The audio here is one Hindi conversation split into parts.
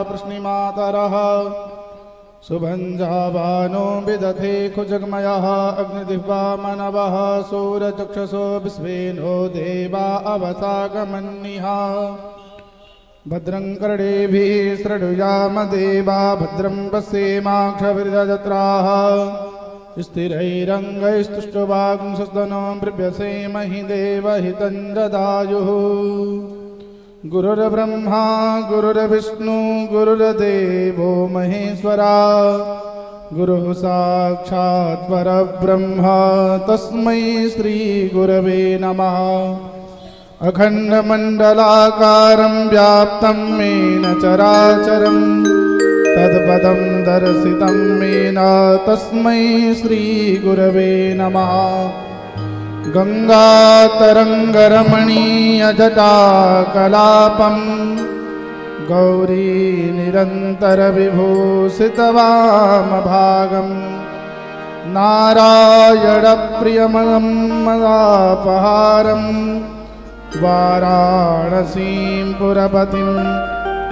प्रश्निमातरः सुभञ्जावानो विदधे कुजगमयः अग्निदिव्या मनवः सूरचक्षुषो विश्वेनो देवा अवसागमन्निः भद्रं कर्णेभिः शृणुयामदेवा भद्रं पश्येमाक्षभिर्यजत्राः स्थिरैरङ्गैस्तुष्टुवांसस्तनो बिभ्यसेमहि देवहितं ददायुः गुरुर्ब्रह्मा गुरुर्विष्णु गुरुर्देवो महेश्वरा गुरुः साक्षात् परब्रह्म तस्मै श्रीगुरवे नमः अखण्डमण्डलाकारं व्याप्तं येन चराचरं तत्पदं दर्शितं येन तस्मै श्रीगुरवे नमः गङ्गातरङ्गरमणीयजटाकलापं गौरी निरन्तरविभूषितवामभागं नारायणप्रियमलं मदापहारं वाराणसीं पुरपतिं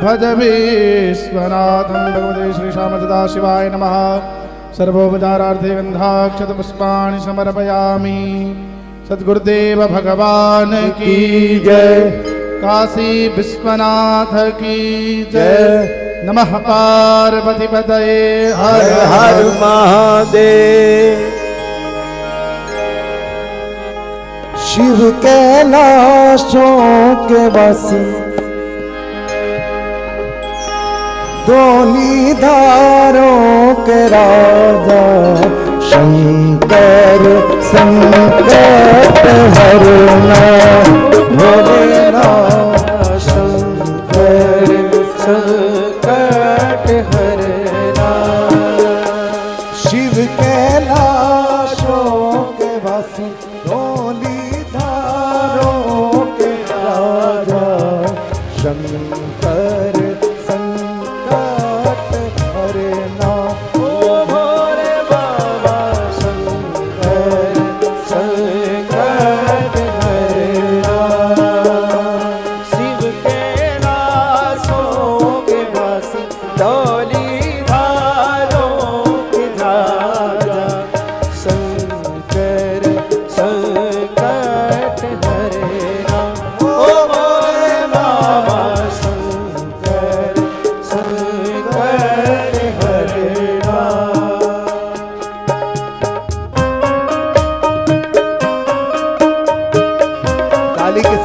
भज विश्वनाथं। भगवते श्रीश्यामसदाशिवाय नमः। सर्वोपचारार्थे गन्धाक्षतपुष्पाणि समर्पयामि। सद्गुरुदेव भगवान की जय। काशी विश्वनाथ की जय। नमः पार्वतीपतये हर हर महादेव। शिव कैलाशों के वासी दोनी धारों के राजा शंकर संकट हरना भोलेनाथ शंकर संकट हरना। शिव कैलाशों के वासी दोनी धारों के राजा शंकर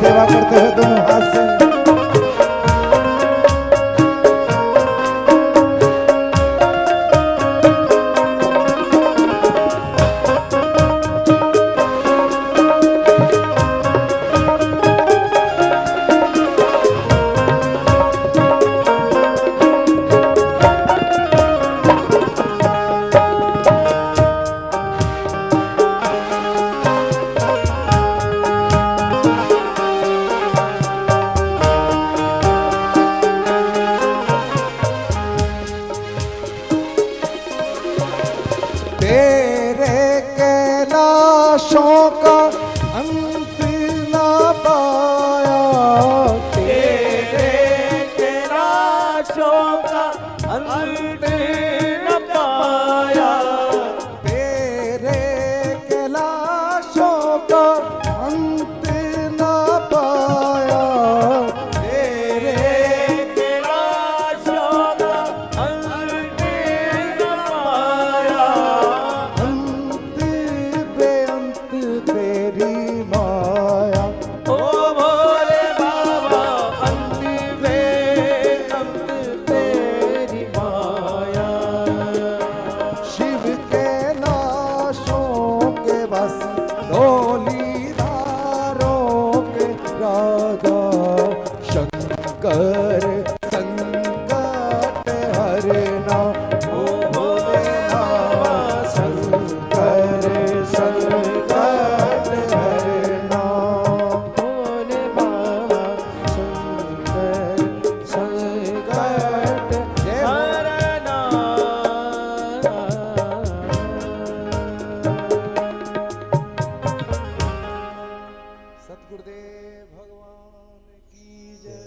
सेवा करते हैं दोनों हाथ से। तेरे कैलाशों का अंत न पाया। तेरे कैलाशों का अंत न पाया। तेरे कैलाशों का अंत न पाया। तेरे कैलाशों का अंत न पाया। तेरी माया ओ भोले बाबा अंत बेअंत तेरी माया। शिव कैलाशों के बस डोली धारों के राजा शंकर संकट हरना। ओ भोले बाबा शंकर संकट हरना। भोले बाबा शंकर संकट हरना। सतगुरुदेव भगवान की जय।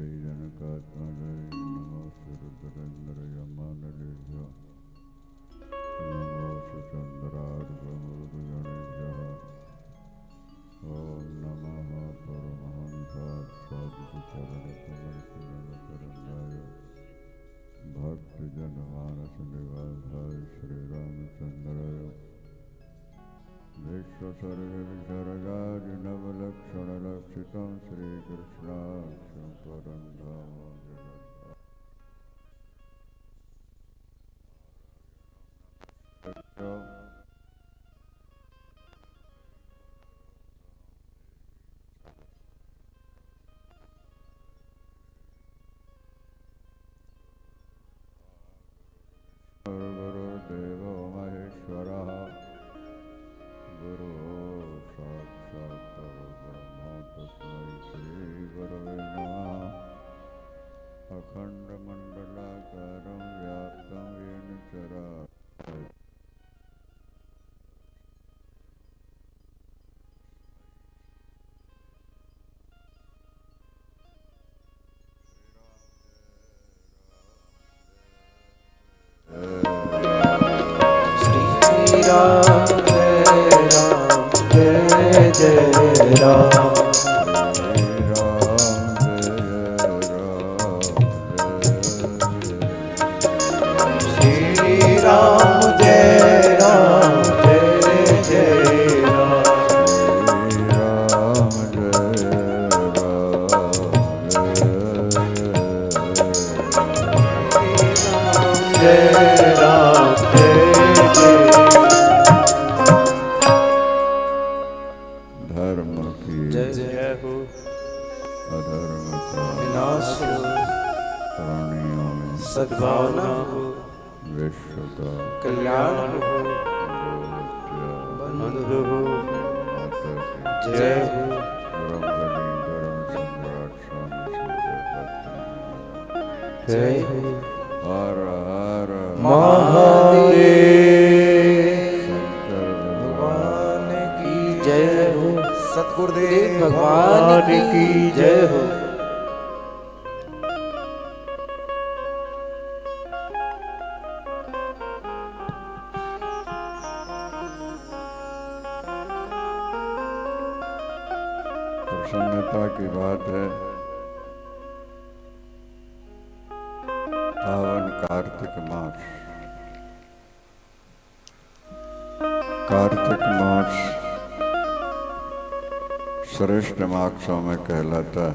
श्रीजनकात्मने नमो श्रीरुद्रेन्द्रयमानलेभ्यो नमो सुचन्द्रार्कमूर्तिगणेभ्यः ॐ नमः परमहंसात्सादिचरणकमलकमलकरन्दाय भक्तजनमानसनिवासाय श्रीरामचन्द्राय विश्वसर्गविसर्गादिनवलक्षणलक्षितं श्रीकृष्णाख्यं परं धाम जगत् गुरुदेवो महेश्वरः गुरु साक्षात् परब्रह्म तस्मै श्रीगुरवे नमः अखण्डमण्डलाकारं व्याप्तं येन चराचरं श्री राम जय जय राम श्री राम जय जय राम जय राम धर्म की जय हो अधर्म का विनाश हो प्राणियों में सद्भावना हो विश्व का कल्याण हो गोत्य बंधु हो माता की जय हो ब्रह्मणी धर्म सम्राट स्वामी श्री जय हो हर हर महादेव शंकर भगवान की जय हो सतगुरुदेव भगवान की जय हो प्रसन्नता की बात है पावन कार्तिक मास कार्तिक मास श्रेष्ठ मासों में कहलाता है।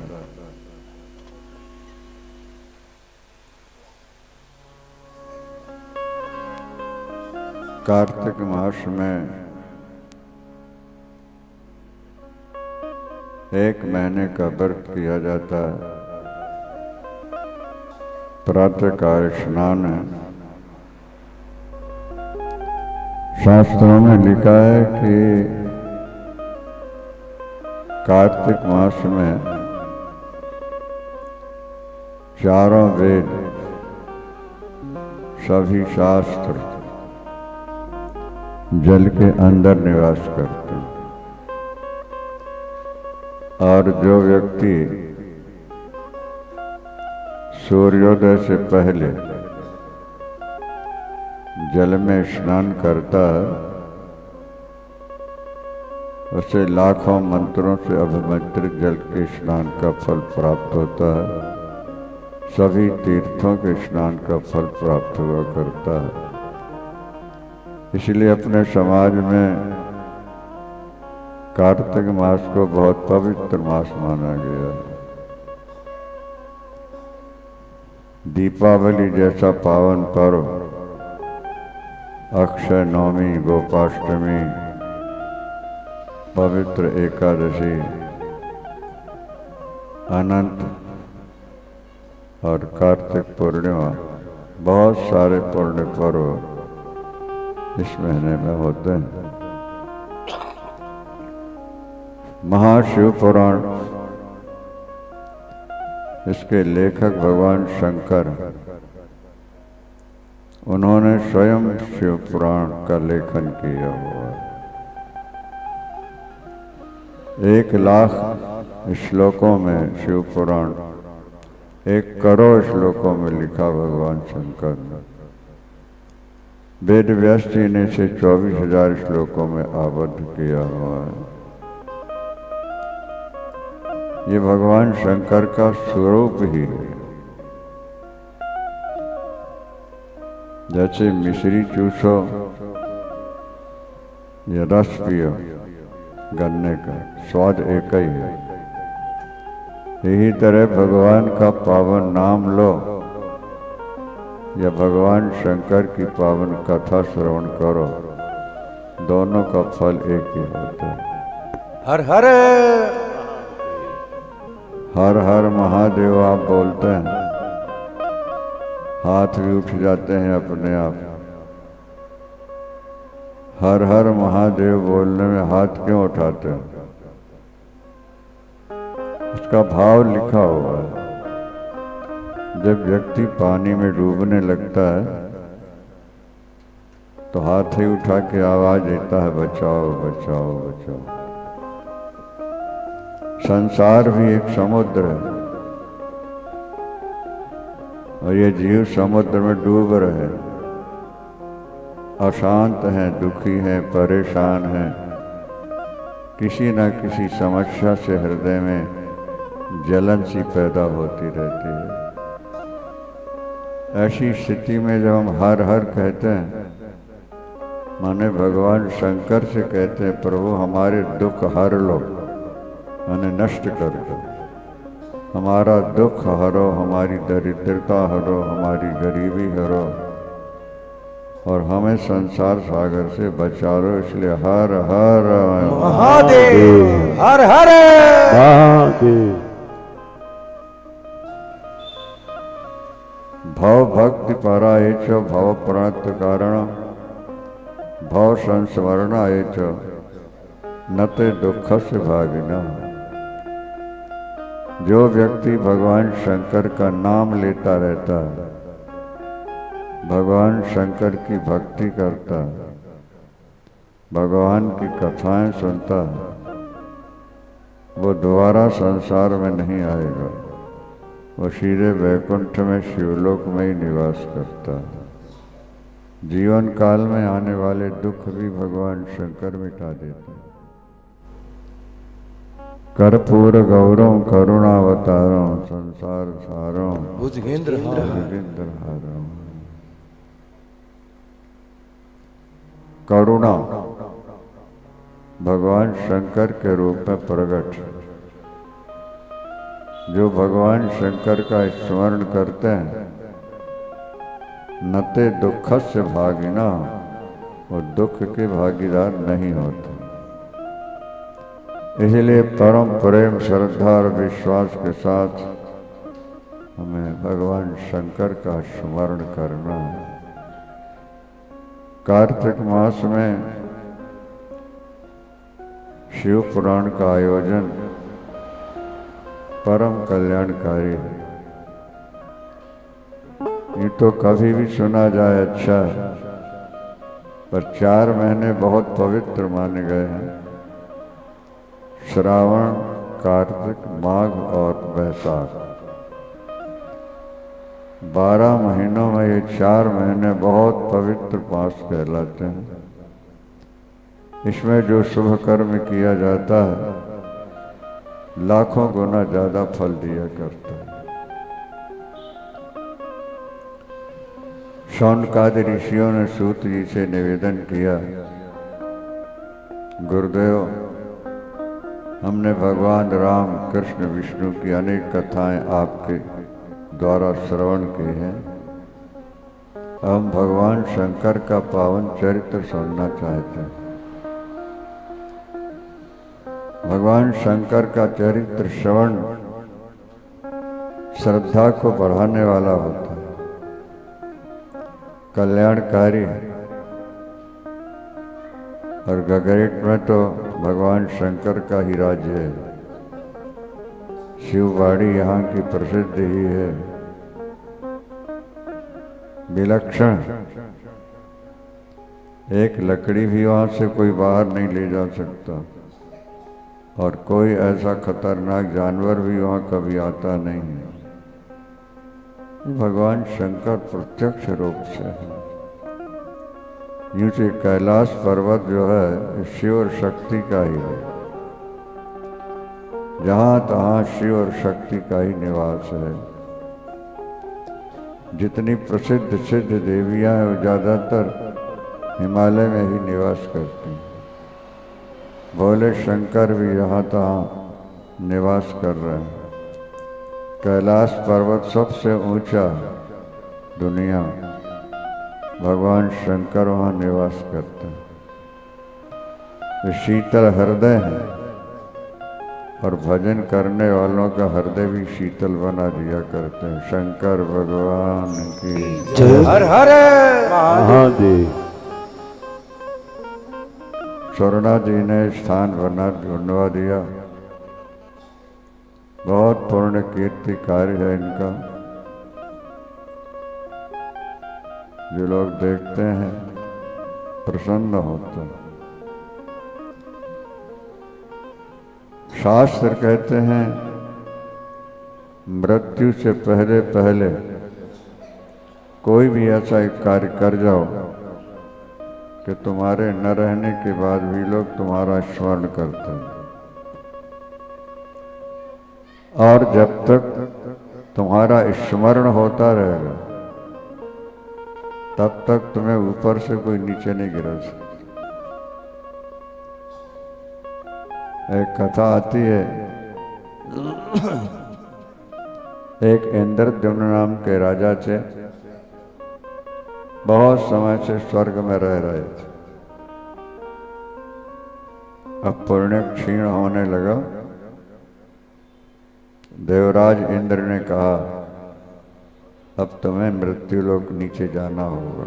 कार्तिक मास में एक महीने का व्रत किया जाता है। प्रातःकाल स्नान है। शास्त्रों में लिखा है कि कार्तिक मास में चारों वेद सभी शास्त्र जल के अंदर निवास करते हैं और जो व्यक्ति सूर्योदय से पहले जल में स्नान करता है उसे लाखों मंत्रों से अभिमंत्रित जल के स्नान का फल प्राप्त होता है। सभी तीर्थों के स्नान का फल प्राप्त हुआ करता है। इसलिए अपने समाज में कार्तिक मास को बहुत पवित्र मास माना गया है। दीपावली जैसा पावन पर्व, अक्षय नवमी, गोपाष्टमी, पवित्र एकादशी, अनंत और कार्तिक पूर्णिमा, बहुत सारे पुण्य पर्व इस महीने में होते हैं। महाशिव पुराण, इसके लेखक भगवान शंकर, उन्होंने स्वयं शिव पुराण का लेखन किया हुआ है। 1,00,000 श्लोकों में शिव पुराण 1 करोड़ श्लोकों में लिखा भगवान शंकर ने। वेद व्यास जी ने इसे 24,000 श्लोकों में आबद्ध किया हुआ है। ये भगवान शंकर का स्वरूप ही है। जैसे मिश्री चूसो या रस पियो, गन्ने का स्वाद एक ही है। यही तरह भगवान का पावन नाम लो या भगवान शंकर की पावन कथा श्रवण करो, दोनों का फल एक ही होता है। हर हर हर हर महादेव आप बोलते हैं, हाथ भी उठ जाते हैं अपने आप। हर हर महादेव बोलने में हाथ क्यों उठाते हैं? उसका भाव लिखा हुआ है। जब व्यक्ति पानी में डूबने लगता है तो हाथ ही उठा के आवाज देता है, बचाओ बचाओ बचाओ। संसार भी एक समुद्र है और ये जीव समुद्र में डूब रहे, अशांत हैं, दुखी हैं, परेशान हैं, किसी न किसी समस्या से हृदय में जलन सी पैदा होती रहती है। ऐसी स्थिति में जब हम हर हर कहते हैं, माने भगवान शंकर से कहते हैं, प्रभु हमारे दुख हर लो, माने नष्ट कर दो, हमारा दुख हरो, हमारी दरिद्रता हरो, हमारी गरीबी हरो और हमें संसार सागर से बचा लो। इसलिए हर हर महादेव, हर हर महादेव। भव भक्ति पराये च भव प्राप्त कारण भव संस्मरणाये च नते दुख से भागिना। जो व्यक्ति भगवान शंकर का नाम लेता रहता है, भगवान शंकर की भक्ति करता है, भगवान की कथाएं सुनता है, वो दोबारा संसार में नहीं आएगा, वो सीधे वैकुंठ में शिवलोक में ही निवास करता है। जीवन काल में आने वाले दुख भी भगवान शंकर मिटा देते हैं। कर्पूर गौरव करुणावतारों संसार सारों भुजगेंद्र हारों। करुणा भगवान शंकर के रूप में प्रकट। जो भगवान शंकर का स्मरण करते हैं, नते दुख से भागिना, वो दुख के भागीदार नहीं होते। इसलिए परम प्रेम श्रद्धा और विश्वास के साथ हमें भगवान शंकर का स्मरण करना है। कार्तिक मास में शिव पुराण का आयोजन परम कल्याणकारी है। ये तो कभी भी सुना जाए अच्छा है, पर 4 महीने बहुत पवित्र माने गए हैं। श्रावण, कार्तिक, माघ और वैशाख, 12 महीनों में ये 4 महीने बहुत पवित्र मास कहलाते हैं। इसमें जो शुभ कर्म किया जाता है, लाखों गुना ज्यादा फल दिया करता है। शौनकादि ऋषियों ने सूत जी से निवेदन किया, गुरुदेव हमने भगवान राम, कृष्ण, विष्णु की अनेक कथाएं आपके द्वारा श्रवण की हैं। हम भगवान शंकर का पावन चरित्र सुनना चाहते हैं। भगवान शंकर का चरित्र श्रवण श्रद्धा को बढ़ाने वाला होता है, कल्याणकारी है। और गगरेट में तो भगवान शंकर का ही राज्य है। शिववाड़ी यहाँ की प्रसिद्ध ही है, विलक्षण। एक लकड़ी भी वहाँ से कोई बाहर नहीं ले जा सकता और कोई ऐसा खतरनाक जानवर भी वहाँ कभी आता नहीं है। भगवान शंकर प्रत्यक्ष रूप से है। यूं से कैलाश पर्वत जो है शिव और शक्ति का ही है। जहाँ तहाँ शिव और शक्ति का ही निवास है। जितनी प्रसिद्ध सिद्ध देवियां हैं वो ज़्यादातर हिमालय में ही निवास करती हैं। भोले शंकर भी यहाँ तहाँ निवास कर रहे हैं। कैलाश पर्वत सबसे ऊंचा दुनिया, भगवान शंकर वहाँ निवास करते हैं। ये शीतल हृदय है और भजन करने वालों का हृदय भी शीतल बना दिया करते हैं। शंकर भगवान की जय। हर हर महादेव। स्वर्णा जी ने स्थान बना ढूंढवा दिया। बहुत पूर्ण कीर्ति कार्य है इनका। जो लोग देखते हैं प्रसन्न होते हैं। शास्त्र कहते हैं मृत्यु से पहले पहले कोई भी ऐसा एक कार्य कर जाओ कि तुम्हारे न रहने के बाद भी लोग तुम्हारा स्मरण करते हैं। और जब तक तुम्हारा स्मरण होता रहेगा तब तक तुम्हें ऊपर से कोई नीचे नहीं गिरा सकता। एक कथा आती है, एक इंद्रद्युम्न नाम के राजा थे। बहुत समय से स्वर्ग में रह रहे थे। अब पुण्य क्षीण होने लगा। देवराज इंद्र ने कहा अब तुम्हें मृत्युलोक नीचे जाना होगा,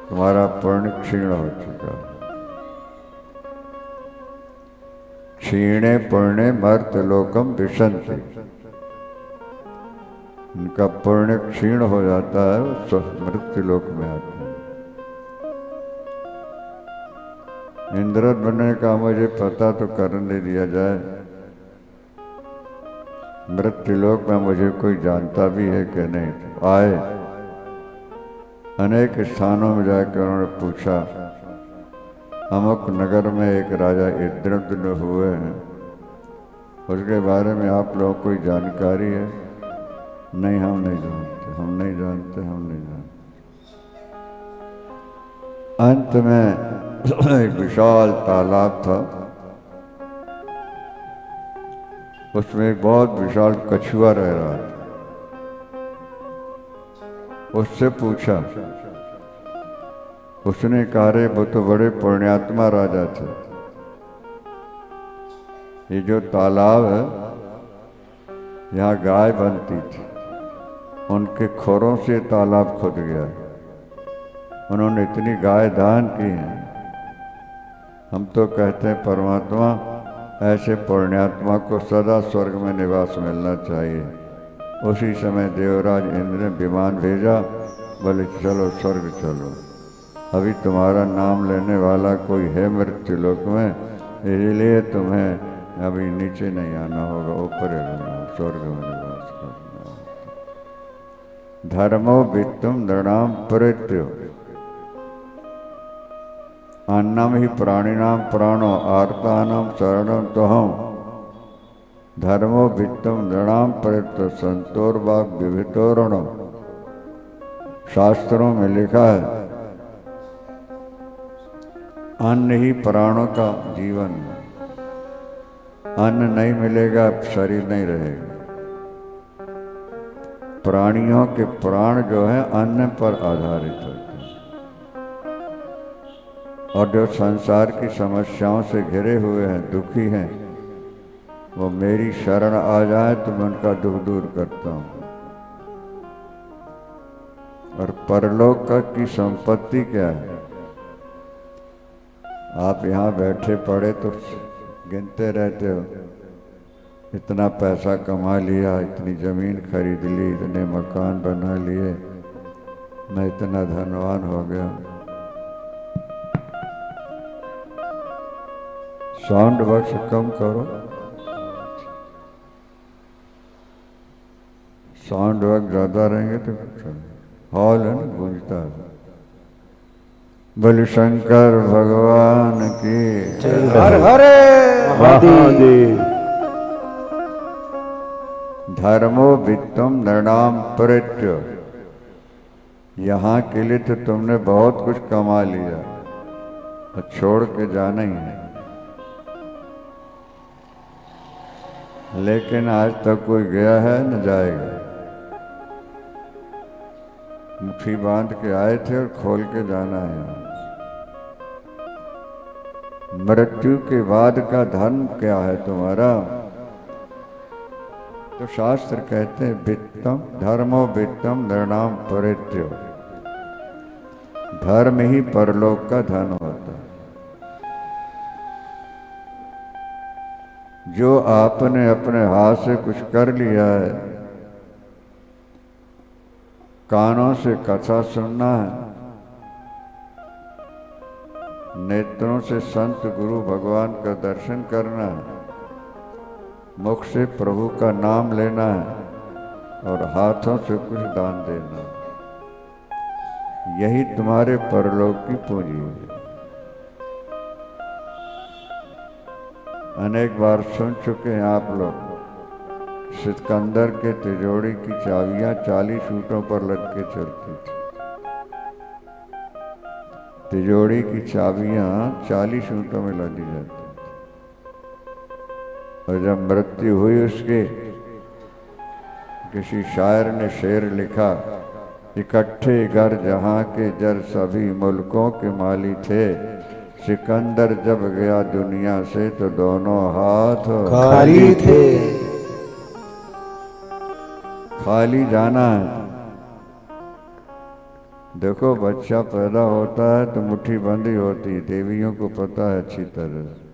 तुम्हारा पुण्य क्षीण हो चुका। क्षीणे पुण्य मर्त्यलोकम विशंति। उनका पुण्य क्षीण हो जाता है, वो मृत्युलोक में आते हैं। इंद्रद्युम्न ने कहा मुझे पता तो करने दिया जाए, मृत्युलोक में मुझे कोई जानता भी है कि नहीं। तो आए, अनेक स्थानों में जाकर उन्होंने पूछा अमुक नगर में एक राजा इंद्रद्युम्न हुए हैं, उसके बारे में आप लोगों को कोई जानकारी है? नहीं, हम नहीं जानते, हम नहीं जानते, हम नहीं जानते। अंत में एक विशाल तालाब था, उसमें एक बहुत विशाल कछुआ रह रहा था। उससे पूछा, उसने कहा रे वो तो बड़े पुण्यात्मा राजा थे। ये जो तालाब है यहाँ गाय बनती थी, उनके खोरों से तालाब खुद गया। उन्होंने इतनी गाय दान की हैं। हम तो कहते हैं परमात्मा ऐसे पुण्यात्मा को सदा स्वर्ग में निवास मिलना चाहिए। उसी समय देवराज इंद्र ने विमान भेजा, बोले चलो स्वर्ग चलो, अभी तुम्हारा नाम लेने वाला कोई है मृत्युलोक में, इसलिए तुम्हें अभी नीचे नहीं आना होगा, ऊपर ही रहना, स्वर्ग में निवास करना। धर्मो वित्तम नृणाम परित्यो अन्नम ही प्राणिनाम प्राणो आर्तानाम शरणम तोहम। धर्मो वित्तम नृणाम परित्यो संतोर्वाग विभितोरणम। शास्त्रों में लिखा है अन्न ही प्राणों का जीवन है। अन्न नहीं मिलेगा शरीर नहीं रहेगा। प्राणियों के प्राण जो है अन्न पर आधारित होते हैं, और जो संसार की समस्याओं से घिरे हुए हैं, दुखी हैं, वो मेरी शरण आ जाए तो मैं उनका दुख दूर करता हूँ। और परलोक की संपत्ति क्या है? आप यहाँ बैठे पड़े तो गिनते रहते हो, इतना पैसा कमा लिया, इतनी जमीन खरीद ली, इतने मकान बना लिए, मैं इतना धनवान हो गया। साउंड बॉक्स कम करो, साउंड वर्क ज़्यादा रहेंगे तो हॉल है ना, गूंजता है। बलि शंकर भगवान की हर हरे महादेव। धर्मो वित्तम नृणाम परित्य। यहाँ के लिए तो तुमने बहुत कुछ कमा लिया और छोड़ के जाना ही है, लेकिन आज तक कोई गया है न जाएगा। मुट्ठी बांध के आए थे और खोल के जाना है। मृत्यु के बाद का धर्म क्या है तुम्हारा? तो शास्त्र कहते हैं वित्तम धर्मो वित्तम नृणाम परित्यो। धर्म ही परलोक का धन होता है। जो आपने अपने हाथ से कुछ कर लिया है, कानों से कथा सुनना है, नेत्रों से संत गुरु भगवान का दर्शन करना है, मुख से प्रभु का नाम लेना है और हाथों से कुछ दान देना है। यही तुम्हारे परलोक की पूंजी है। अनेक बार सुन चुके हैं आप लोग, सिकंदर के तिजोरी की चाबियां 40 ऊँटों पर लग के चलती थी। तिजोरी की चाबियां 40 ऊँटों में लदी जाती। और जब मृत्यु हुई उसके, किसी शायर ने शेर लिखा, इकट्ठे घर जहां के जर सभी मुल्कों के माली थे, सिकंदर जब गया दुनिया से तो दोनों हाथ खाली थे। खाली जाना है। देखो बच्चा पैदा होता है तो मुट्ठी बंदी होती है, देवियों को पता है अच्छी तरह से।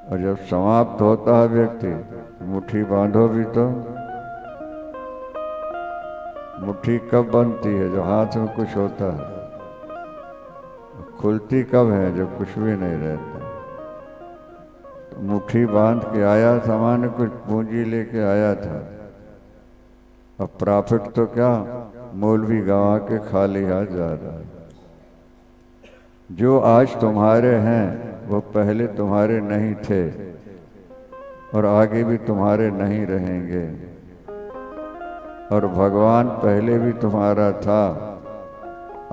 और जब समाप्त होता है व्यक्ति, मुट्ठी बांधो भी तो मुट्ठी कब बनती है? जो हाथ में कुछ होता है। खुलती कब है? जब कुछ भी नहीं रहता। तो मुट्ठी बांध के आया, सामान्य कुछ पूंजी लेके आया था। अब प्रॉफिट तो क्या, मौलवी गंवा के खाली हाथ जा रहा है। जो आज तुम्हारे हैं वो पहले तुम्हारे नहीं थे और आगे भी तुम्हारे नहीं रहेंगे। और भगवान पहले भी तुम्हारा था,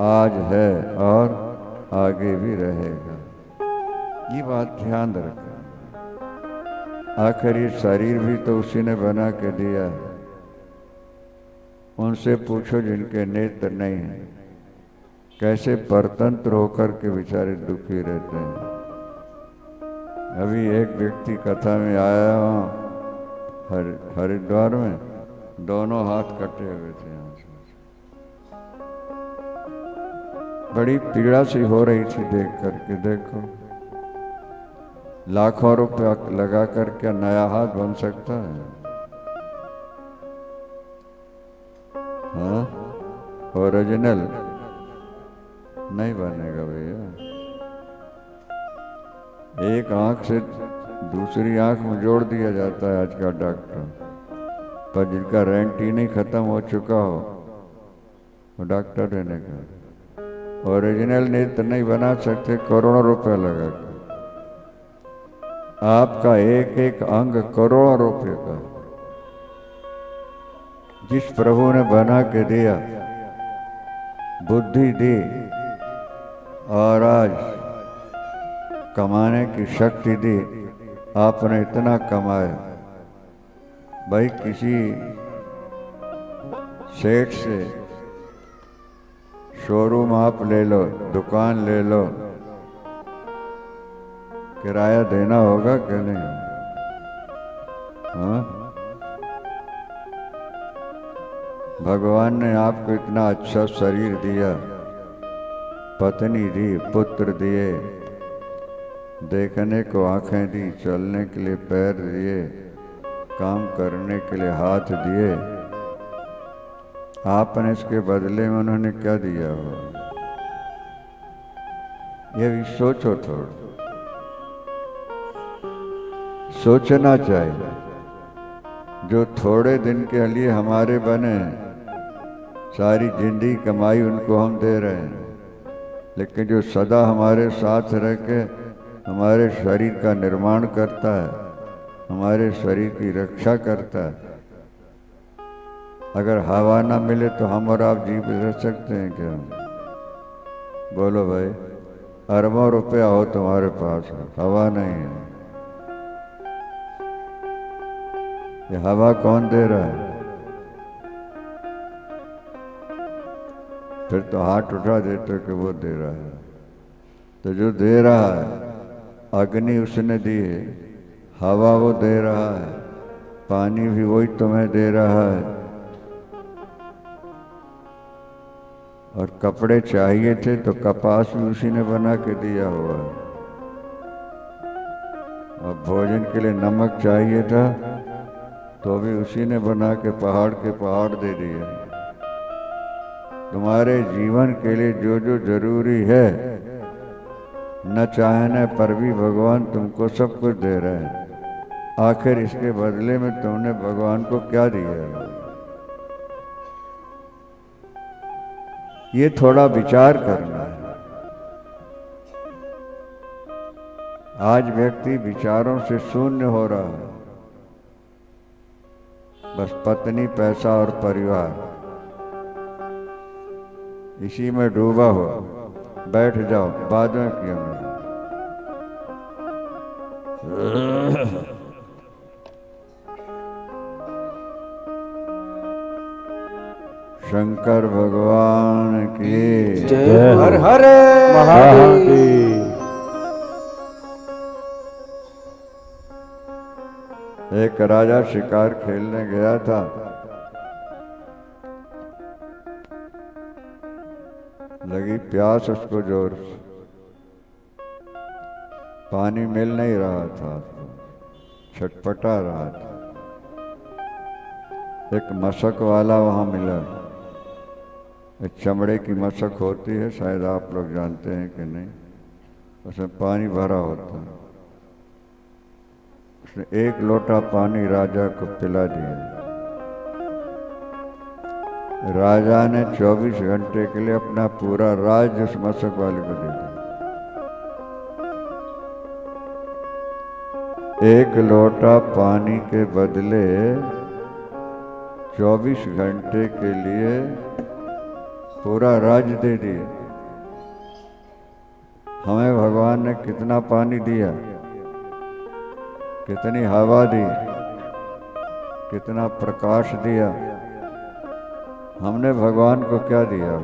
आज है और आगे भी रहेगा। ये बात ध्यान रखना। आखिर ये शरीर भी तो उसी ने बना के दिया है। उनसे पूछो जिनके नेत्र नहीं हैं, कैसे परतंत्र होकर के बेचारे दुखी रहते हैं। अभी एक व्यक्ति कथा में आया वहाँ हरिद्वार में, दोनों हाथ कटे हुए थे। यहाँ से बड़ी पीड़ा सी हो रही थी देख करके। देखो लाखों रुपया लगा कर क्या नया हाथ बन सकता है? हाँ, ओरिजिनल नहीं बनेगा भैया। एक आंख से दूसरी आंख में जोड़ दिया जाता है आज का डॉक्टर, पर जिनका रेंट ही नहीं खत्म हो चुका हो वो डॉक्टर रहने का। ओरिजिनल नेत्र नहीं बना सकते करोड़ों रुपए लगा कर। आपका एक एक अंग करोड़ों रुपए का, जिस प्रभु ने बना के दिया, बुद्धि दी और आज कमाने की शक्ति दी, आपने इतना कमाया। भाई किसी सेठ से शोरूम आप ले लो, दुकान ले लो, किराया देना होगा कि नहीं? हाँ? भगवान ने आपको इतना अच्छा शरीर दिया, पत्नी दी, पुत्र दिए, देखने को आंखें दी, चलने के लिए पैर दिए, काम करने के लिए हाथ दिए। आपने इसके बदले में उन्होंने क्या दिया हो? ये भी सोचो थोड़ा, सोचना चाहिए। जो थोड़े दिन के लिए हमारे बने, सारी जिंदगी कमाई उनको हम दे रहे हैं, लेकिन जो सदा हमारे साथ रह के हमारे शरीर का निर्माण करता है, हमारे शरीर की रक्षा करता है, अगर हवा ना मिले तो हम और आप जीवित रह सकते हैं क्या? बोलो भाई, अरबों रुपया हो तुम्हारे पास, हवा नहीं है, ये हवा कौन दे रहा है? फिर तो हाथ उठा देते कि वो दे रहा है। तो जो दे रहा है, अग्नि उसने दी है, हवा वो दे रहा है, पानी भी वही तुम्हें दे रहा है, और कपड़े चाहिए थे तो कपास भी उसी ने बना के दिया हुआ है, और भोजन के लिए नमक चाहिए था तो भी उसी ने बना के पहाड़ दे दिए। तुम्हारे जीवन के लिए जो जो जरूरी है, न चाहने पर भी भगवान तुमको सब कुछ दे रहे हैं। आखिर इसके बदले में तुमने भगवान को क्या दिया है? ये थोड़ा विचार करना है। आज व्यक्ति विचारों से शून्य हो रहा है, बस पत्नी, पैसा और परिवार, इसी में डूबा हो। बैठ जाओ, बाद में क्यों नहीं? शंकर भगवान की जय। हर हर महादेव। एक राजा शिकार खेलने गया था। लगी प्यास उसको जोर से, पानी मिल नहीं रहा था, छटपटा रहा था। एक मशक वाला वहां मिला। एक चमड़े की मशक होती है, शायद आप लोग जानते हैं कि नहीं, उसमें पानी भरा होता है। उसने एक लोटा पानी राजा को पिला दिया। राजा ने 24 घंटे के लिए अपना पूरा राज्य उस मशक वाले को दे दिया। एक लोटा पानी के बदले 24 घंटे के लिए पूरा राज्य दे दिया। हमें भगवान ने कितना पानी दिया, कितनी हवा दी, कितना प्रकाश दिया, हमने भगवान को क्या दिया?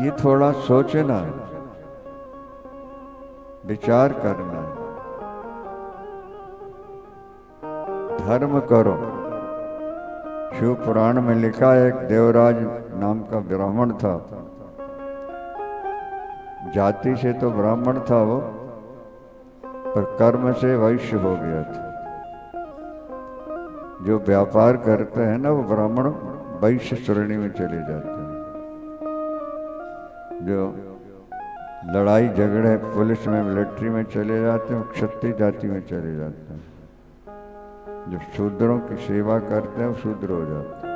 ये थोड़ा सोचना, विचार करना। धर्म करो। शिव पुराण में लिखा है, एक देवराज नाम का ब्राह्मण था। जाति से तो ब्राह्मण था वो, पर कर्म से वैश्य हो गया था। जो व्यापार करते हैं ना, वो ब्राह्मण वैश्य श्रेणी में चले जाते हैं। जो लड़ाई झगड़े पुलिस में, मिलिट्री में चले जाते हैं, क्षत्रिय जाति में चले जाते हैं। जो शूद्रों की सेवा करते हैं वो शूद्र हो जाते हैं।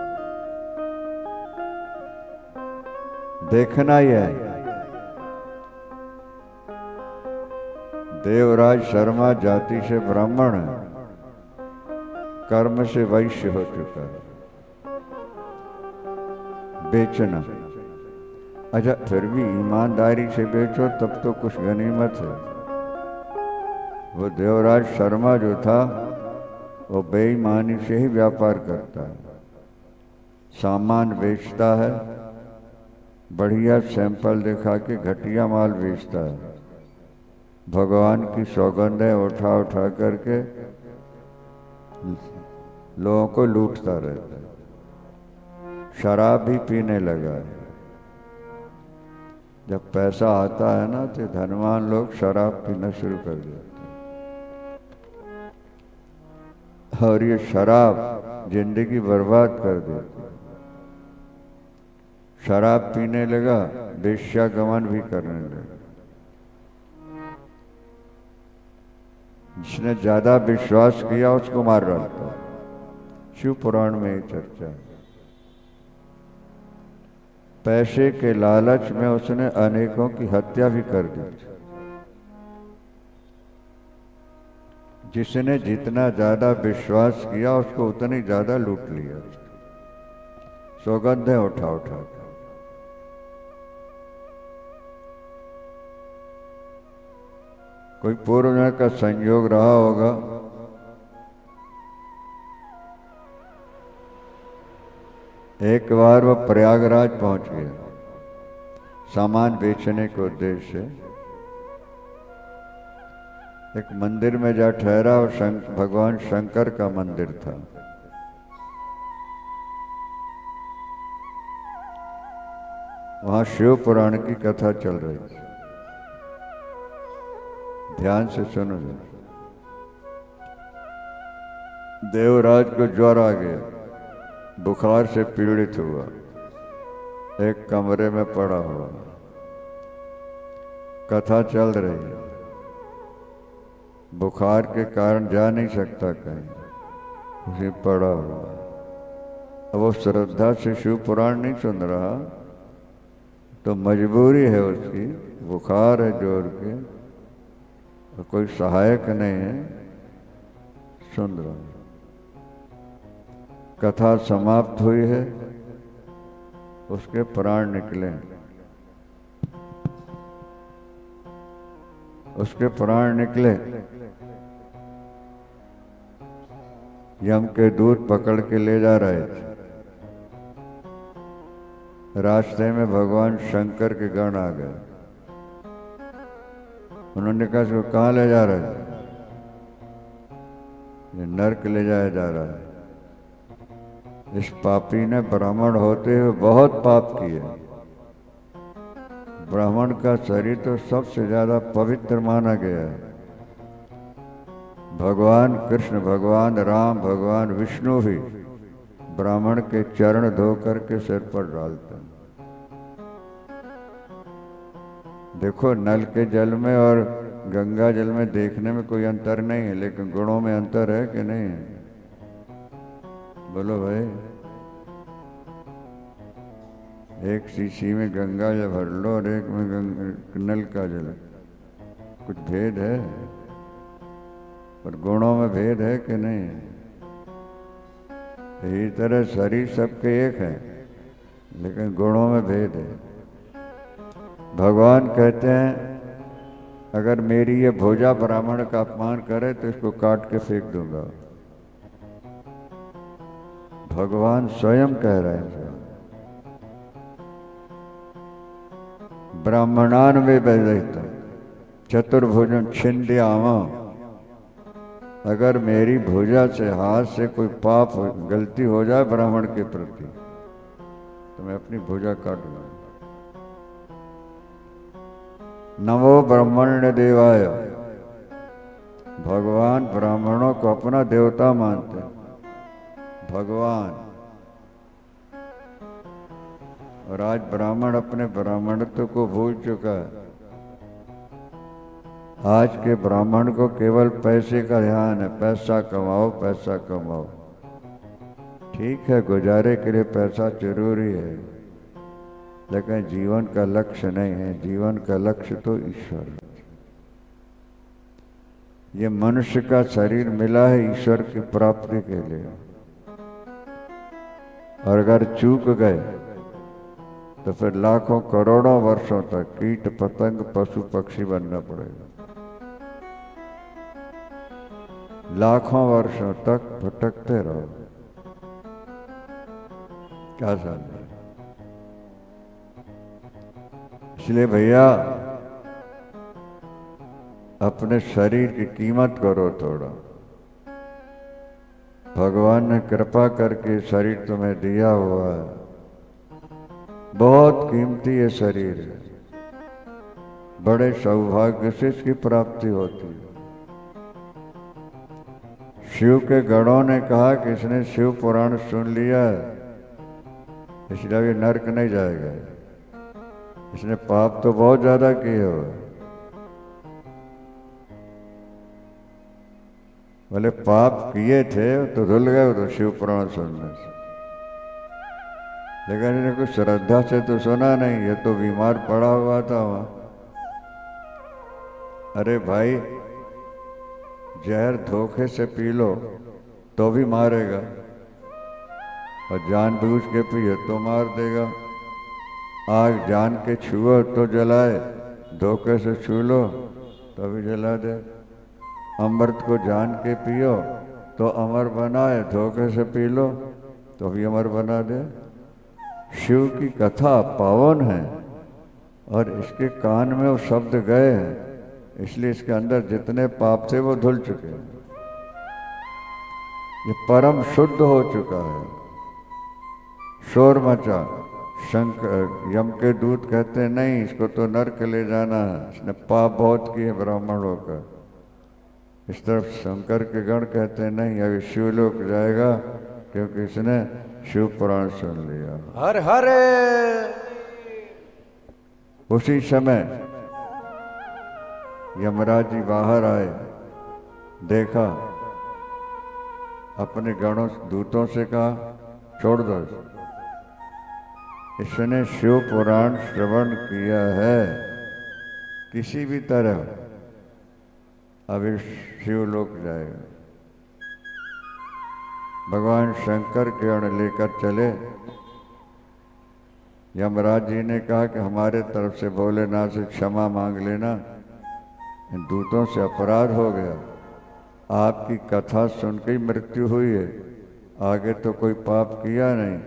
देखना ही है। देवराज शर्मा जाति से ब्राह्मण है, कर्म से वैश्य हो चुका है। बेचना, अच्छा फिर भी ईमानदारी से बेचो तब तो कुछ गनीमत है। वो देवराज शर्मा जो था, वो बेईमानी से ही व्यापार करता है। सामान बेचता है, बढ़िया सैंपल दिखा के घटिया माल बेचता है। भगवान की सौगंधें उठा उठा करके लोगों को लूटता रहता है। शराब भी पीने लगा है। जब पैसा आता है ना, तो धनवान लोग शराब पीना शुरू कर देते हैं, और ये शराब जिंदगी बर्बाद कर देती है। शराब पीने लगा, वेश्यागमन भी करने लगा। जिसने ज्यादा विश्वास किया उसको मार डालता। शिव पुराण में ये चर्चा है। पैसे के लालच में उसने अनेकों की हत्या भी कर दी। जिसने जितना ज्यादा विश्वास किया उसको उतनी ज्यादा लूट लिया, सौगंधें उठा उठा कर। कोई पूर्व जन्म का संयोग रहा होगा, एक बार वो प्रयागराज पहुंच गया सामान बेचने के उद्देश्य से। एक मंदिर में जा ठहरा और भगवान शंकर का मंदिर था। वहां शिव पुराण की कथा चल रही थी। ध्यान से सुनो। देवराज को ज्वर आ गया, बुखार से पीड़ित हुआ, एक कमरे में पड़ा हुआ। कथा चल रही है। बुखार के कारण जा नहीं सकता कहीं, उसे पड़ा हुआ। अब वो श्रद्धा से शिव पुराण नहीं सुन रहा, तो मजबूरी है उसकी, बुखार है जोर के, तो कोई सहायक नहीं है, सुन रहा। कथा समाप्त हुई है, उसके प्राण निकले। उसके प्राण निकले, यम के दूत पकड़ के ले जा रहे थे। रास्ते में भगवान शंकर के गण आ गए। उन्होंने कहा इसको कहाँ ले जा रहे हैं? ये नरक ले जाया जा रहा है। इस पापी ने ब्राह्मण होते हुए बहुत पाप किए। ब्राह्मण का शरीर तो सबसे ज्यादा पवित्र माना गया है। भगवान कृष्ण, भगवान राम, भगवान विष्णु भी ब्राह्मण के चरण धो करके सिर पर डालते हैं। देखो, नल के जल में और गंगा जल में देखने में कोई अंतर नहीं है, लेकिन गुणों में अंतर है कि नहीं है? बोलो भाई। एक शीशी में गंगा जल भर लो और एक में नल का जल, कुछ भेद है, पर गुणों में भेद है कि नहीं? यही तरह शरीर सबके एक है, लेकिन गुणों में भेद है। भगवान कहते हैं अगर मेरी ये भुजा ब्राह्मण का अपमान करे तो इसको काट के फेंक दूंगा। भगवान स्वयं कह रहे हैं। ब्राह्मणान में वैदयितम चतुर्भुजम छिन्द्यामा। अगर मेरी भुजा से, हाथ से कोई पाप गलती हो जाए ब्राह्मण के प्रति, तो मैं अपनी भुजा काट लूंगा। नमो ब्रह्मण्य देवाय। भगवान ब्राह्मणों को अपना देवता मानते हैं। भगवान, और आज ब्राह्मण अपने ब्राह्मणत्व को भूल चुका है। आज के ब्राह्मण को केवल पैसे का ध्यान है, पैसा कमाओ, पैसा कमाओ। ठीक है, गुजारे के लिए पैसा जरूरी है, लेकिन जीवन का लक्ष्य नहीं है। जीवन का लक्ष्य तो ईश्वर है। ये मनुष्य का शरीर मिला है ईश्वर की प्राप्ति के लिए, और अगर चूक गए तो फिर लाखों करोड़ों वर्षों तक कीट पतंग पशु पक्षी बनना पड़ेगा। लाखों वर्षों तक भटकते रहो। क्या समझे? इसलिए भैया अपने शरीर की कीमत करो थोड़ा। भगवान ने कृपा करके शरीर तुम्हें दिया हुआ है, बहुत कीमती ये शरीर है। बड़े सौभाग्य से इसकी प्राप्ति होती है। शिव के गणों ने कहा कि इसने शिव पुराण सुन लिया है, इसलिए अभी नरक नहीं जाएगा। इसने पाप तो बहुत ज्यादा किए हुए, बोले पाप किए थे तो धुल गए तो शिव पुराण सुनने से, लेकिन इन्हें कुछ श्रद्धा से तो सुना नहीं, ये तो बीमार पड़ा हुआ था वहां। अरे भाई जहर धोखे से पी लो तो भी मारेगा, और जानबूझ के पिए तो मार देगा। आग जान के छुओ तो जलाए, धोखे से छू लो तो भी जला दे। अमृत को जान के पियो तो अमर बनाए, धोखे से पी लो तो भी अमर बना दे। शिव की कथा पावन है और इसके कान में वो शब्द गए हैं, इसलिए इसके अंदर जितने पाप थे वो धुल चुके हैं। ये परम शुद्ध हो चुका है। शोर मचा, शंकर यम के दूत कहते नहीं इसको तो नरक ले जाना है, इसने पाप बहुत किए ब्राह्मण होकर। इस तरफ शंकर के गण कहते नहीं अभी शिवलोक जाएगा क्योंकि इसने शिव पुराण सुन लिया। हर हर। उसी समय यमराज जी बाहर आए, देखा, अपने गणों दूतों से कहा छोड़ दो, इसने शिव पुराण श्रवण किया है, किसी भी तरह अभी शिवलोक जाएगा। भगवान शंकर के गण लेकर चले। यमराज जी ने कहा कि हमारे तरफ से भोलेनाथ से क्षमा मांग लेना, इन दूतों से अपराध हो गया, आपकी कथा सुन के ही मृत्यु हुई है, आगे तो कोई पाप किया नहीं,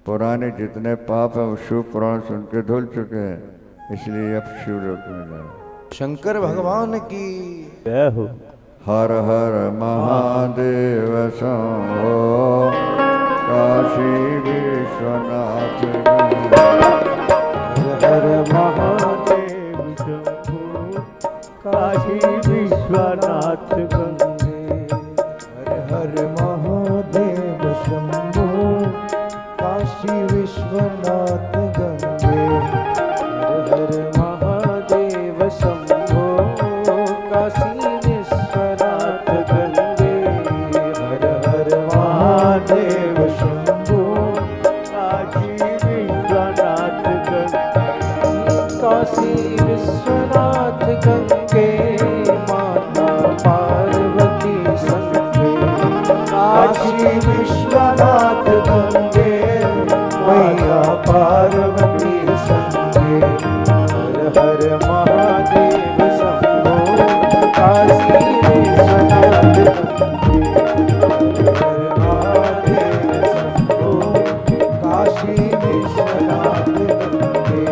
पुराने जितने पाप हैं वो शिव पुराण सुन के धुल चुके हैं, इसलिए अब शिवलोक में जाए। शंकर भगवान की जय हो। हर हर महादेव शंभो काशी विश्वनाथ हर महादेव शंभो काशी विश्वनाथ गंगे। हर हर महादेव शंभो काशी विश्वनाथ गंगे। हर हर महादेव शंभो काशी विश्वनाथ गंगे। हर हर महादेव शंभो काशी विश्वनाथ गंगे। काशी विश्वनाथ गंगे माता पार्वती संगे। काशी विश्वनाथ गंगे मैया पार्वती संगे। हर हर महादेव शंभो काशी विश्वनाथ गंगे। हर महादेव शंभो काशी विश्वनाथ गंगे।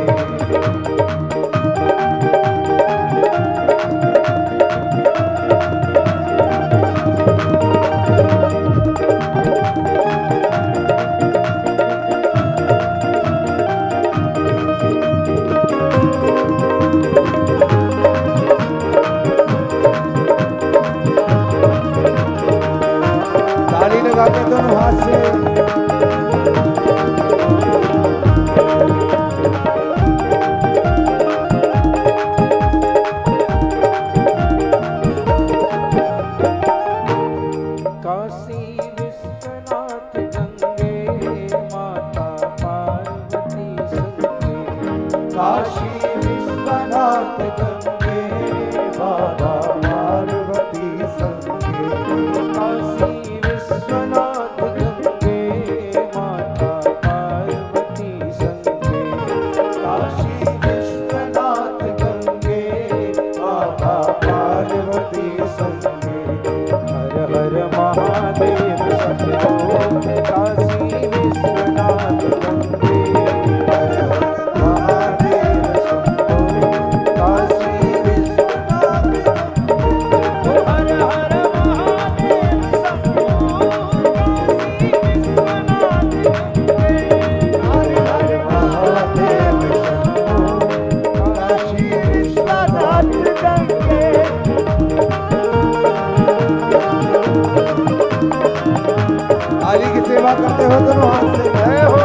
ताली लगा के दोनों हाथ से काशी विश्वनाथ गंगे माता पार्वती संगे। काशी विश्वनाथ गंगे बाबा पार्वती संगे। काशी विश्वनाथ गंगे माता पार्वती संगे। काशी विश्वनाथ गंगे बाबा पार्वती संगे। हर हर महादेव शंभो काशी विश्वनाथ गंगे। हर हर महादेव शंभो काशी विश्वनाथ गंगे। हर हर महादेव शंभो काशी विश्वनाथ गंगे। ताली की सेवा करते हो दोनों हाथ से जय हो।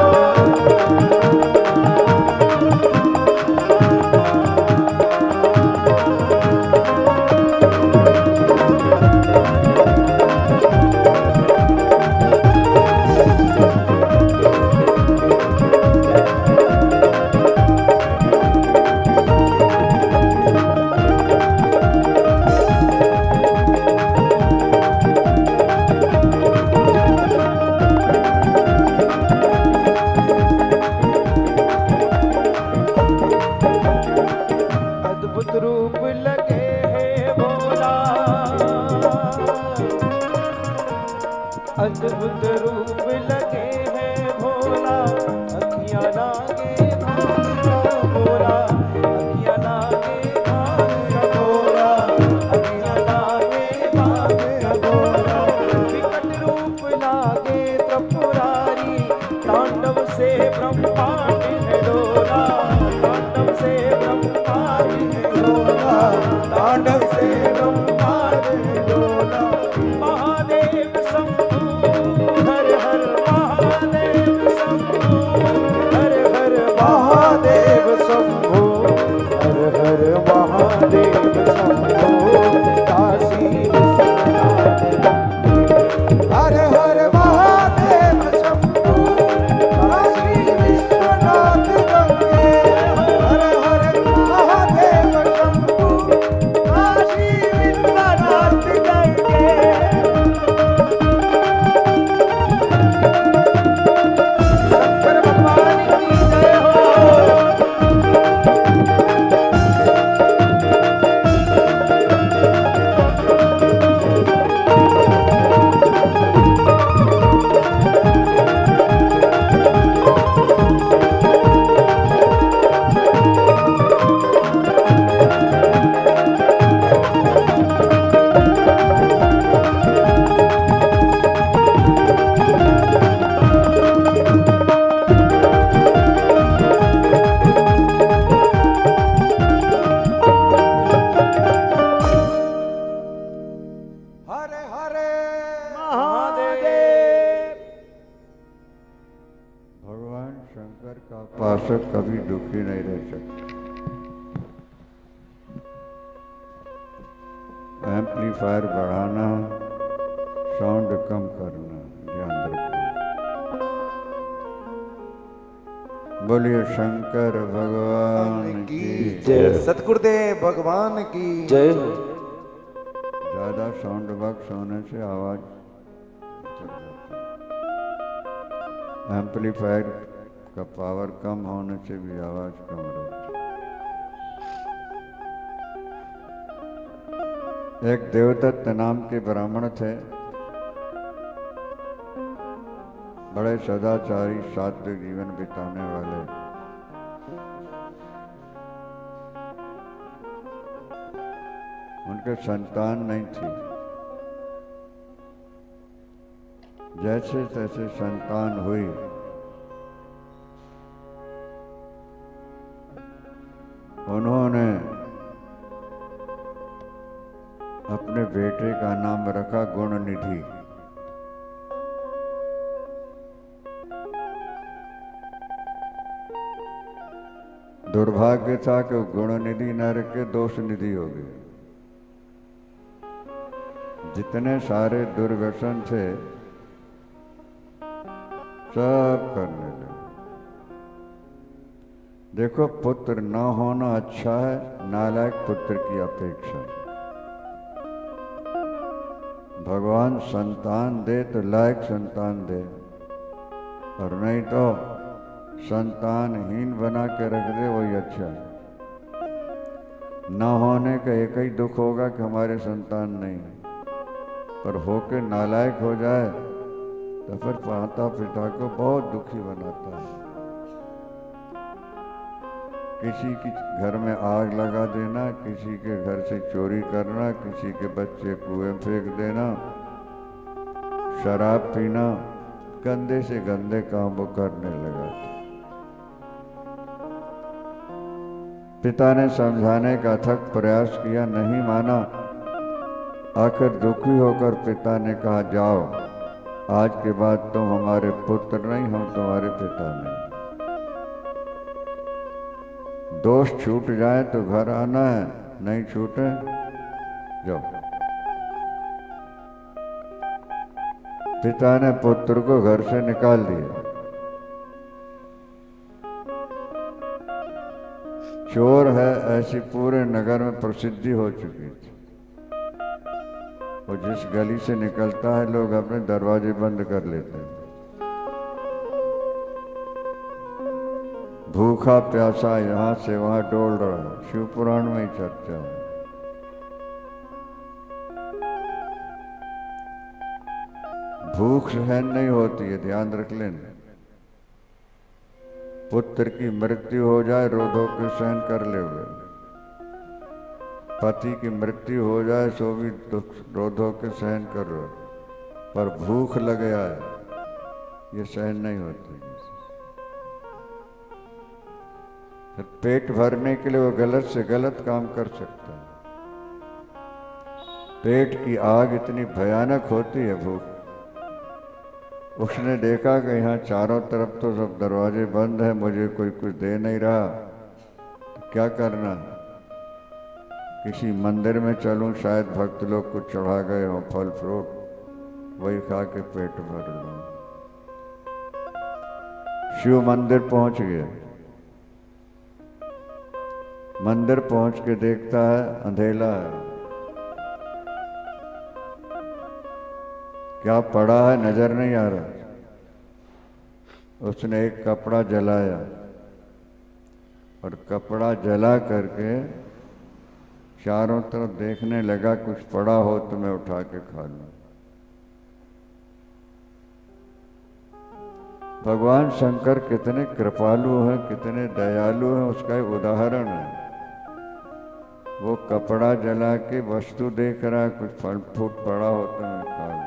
से ब्रह्मांड है डोला, तांडव से ब्रह्मांड है डोला, तांडव से ब्रह्मांड है डोला। महादेव शंभु हर हर महादेव शंभु हर हर महादेव शंभु हर हर महादेव शंभु। काशी विश्वनाथ हर हर महादेव शंभु, काशी विश्वनाथ गंगे हर हर महादेव शंभु, काशी विश्वनाथ गंगे। शंकर भगवान की जय हो। हरे हरे महादेव। भगवान शंकर का उपासक कभी दुखी नहीं रह सकता। एम्पलीफायर बढ़ाना, साउंड कम करना, ध्यान रखना। बोलिए शंकर भगवान की जय। सतगुरुदेव भगवान की जय हो। ज्यादा साउंड बॉक्स होने से आवाज चल जाती है। एम्पलीफायर का पावर कम होने से भी आवाज कम रहती है। एक देवदत्त नाम के ब्राह्मण थे, बड़े सदाचारी सात्विक जीवन बिताने वाले। उनके संतान नहीं थी। जैसे तैसे संतान हुई, उन्होंने अपने बेटे का नाम रखा गुणनिधि। दुर्भाग्य था कि गुणनिधि न रख के दोषनिधि हो गए। जितने सारे दुर्व्यसन थे सब करने लगे। देखो, पुत्र न होना अच्छा है नालायक पुत्र की अपेक्षा। भगवान संतान दे तो लायक संतान दे, और नहीं तो संतानहीन बना के रख दे, वही अच्छा है। न होने का एक ही दुख होगा कि हमारे संतान नहीं, पर होके नालायक हो जाए तो फिर माता पिता को बहुत दुखी बनाता है। किसी के घर में आग लगा देना, किसी के घर से चोरी करना, किसी के बच्चे कुएं में फेंक देना, शराब पीना, गंदे से गंदे काम वो करने लगा। पिता ने समझाने का अथक प्रयास किया, नहीं माना। आखिर दुखी होकर पिता ने कहा, जाओ, आज के बाद तुम हमारे पुत्र नहीं, हम तुम्हारे पिता नहीं। दोष छूट जाए तो घर आना है, नहीं छूटे जाओ। पिता ने पुत्र को घर से निकाल दिया। चोर है ऐसी पूरे नगर में प्रसिद्धि हो चुकी थी। और जिस गली से निकलता है लोग अपने दरवाजे बंद कर लेते हैं। भूखा प्यासा यहाँ से वहाँ डोल रहा है, शिव पुराण में ही चर्चा है। भूख सहन नहीं होती है, ध्यान रख लेना। पुत्र की मृत्यु हो जाए रो धो के सहन कर ले हुए, पति की मृत्यु हो जाए सो भी रो धो के सहन कर लो, पर भूख लग आए ये सहन नहीं होती। पेट भरने के लिए वो गलत से गलत काम कर सकता है। पेट की आग इतनी भयानक होती है भूख। उसने देखा कि यहाँ चारों तरफ तो सब दरवाजे बंद है, मुझे कोई कुछ दे नहीं रहा, तो क्या करना, किसी मंदिर में चलूं, शायद भक्त लोग कुछ चढ़ा गए हों फल फ्रूट, वही खा के पेट भर लूं। शिव मंदिर पहुंच गया। मंदिर पहुंच के देखता है अंधेला है, क्या पड़ा है नजर नहीं आ रहा। उसने एक कपड़ा जलाया और कपड़ा जला करके चारों तरफ देखने लगा, कुछ पड़ा हो तो मैं उठा के खा लूं। भगवान शंकर कितने कृपालु हैं, कितने दयालु हैं, उसका एक उदाहरण है। वो कपड़ा जला के वस्तु देख रहा है, कुछ फल फूट पड़ा हो तो मैं खा लूं।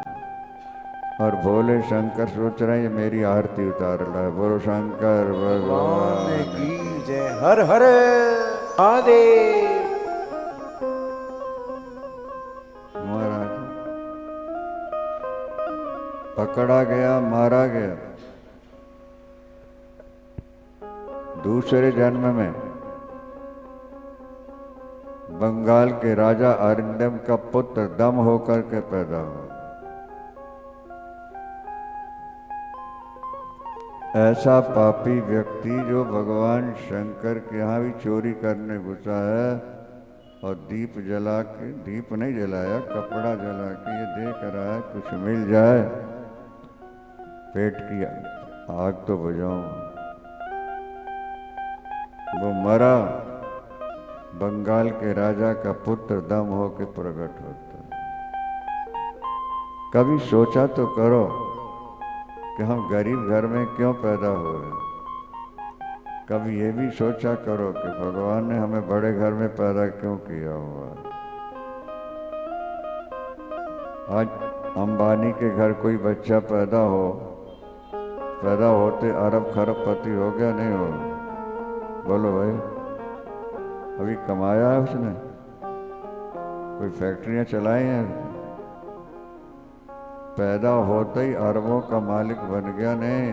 और भोले शंकर सोच रहे हैं ये मेरी आरती उतार रहा है। बोलो शंकर भगवान की जय। हर हर महादेव। महाराज पकड़ा गया, मारा गया। दूसरे जन्म में बंगाल के राजा अरिंदम का पुत्र दम होकर के पैदा हुआ। ऐसा पापी व्यक्ति जो भगवान शंकर के यहाँ भी चोरी करने घुसा है और दीप जला के, दीप नहीं जलाया, कपड़ा जला के ये देख रहा है कुछ मिल जाए, पेट की आग तो बुझाऊं। वो मरा। बंगाल के राजा का पुत्र दम होके प्रकट होता है। कभी सोचा तो करो कि हम गरीब घर में क्यों पैदा हुए। कभी ये भी सोचा करो कि भगवान ने हमें बड़े घर में पैदा क्यों किया हुआ। आज अंबानी के घर कोई बच्चा पैदा हो, पैदा होते अरब खरबपति हो गया, नहीं हो? बोलो भाई, अभी कमाया है उसने, कोई फैक्ट्रियां चलाई हैं, पैदा होते ही अरबों का मालिक बन गया? नहीं।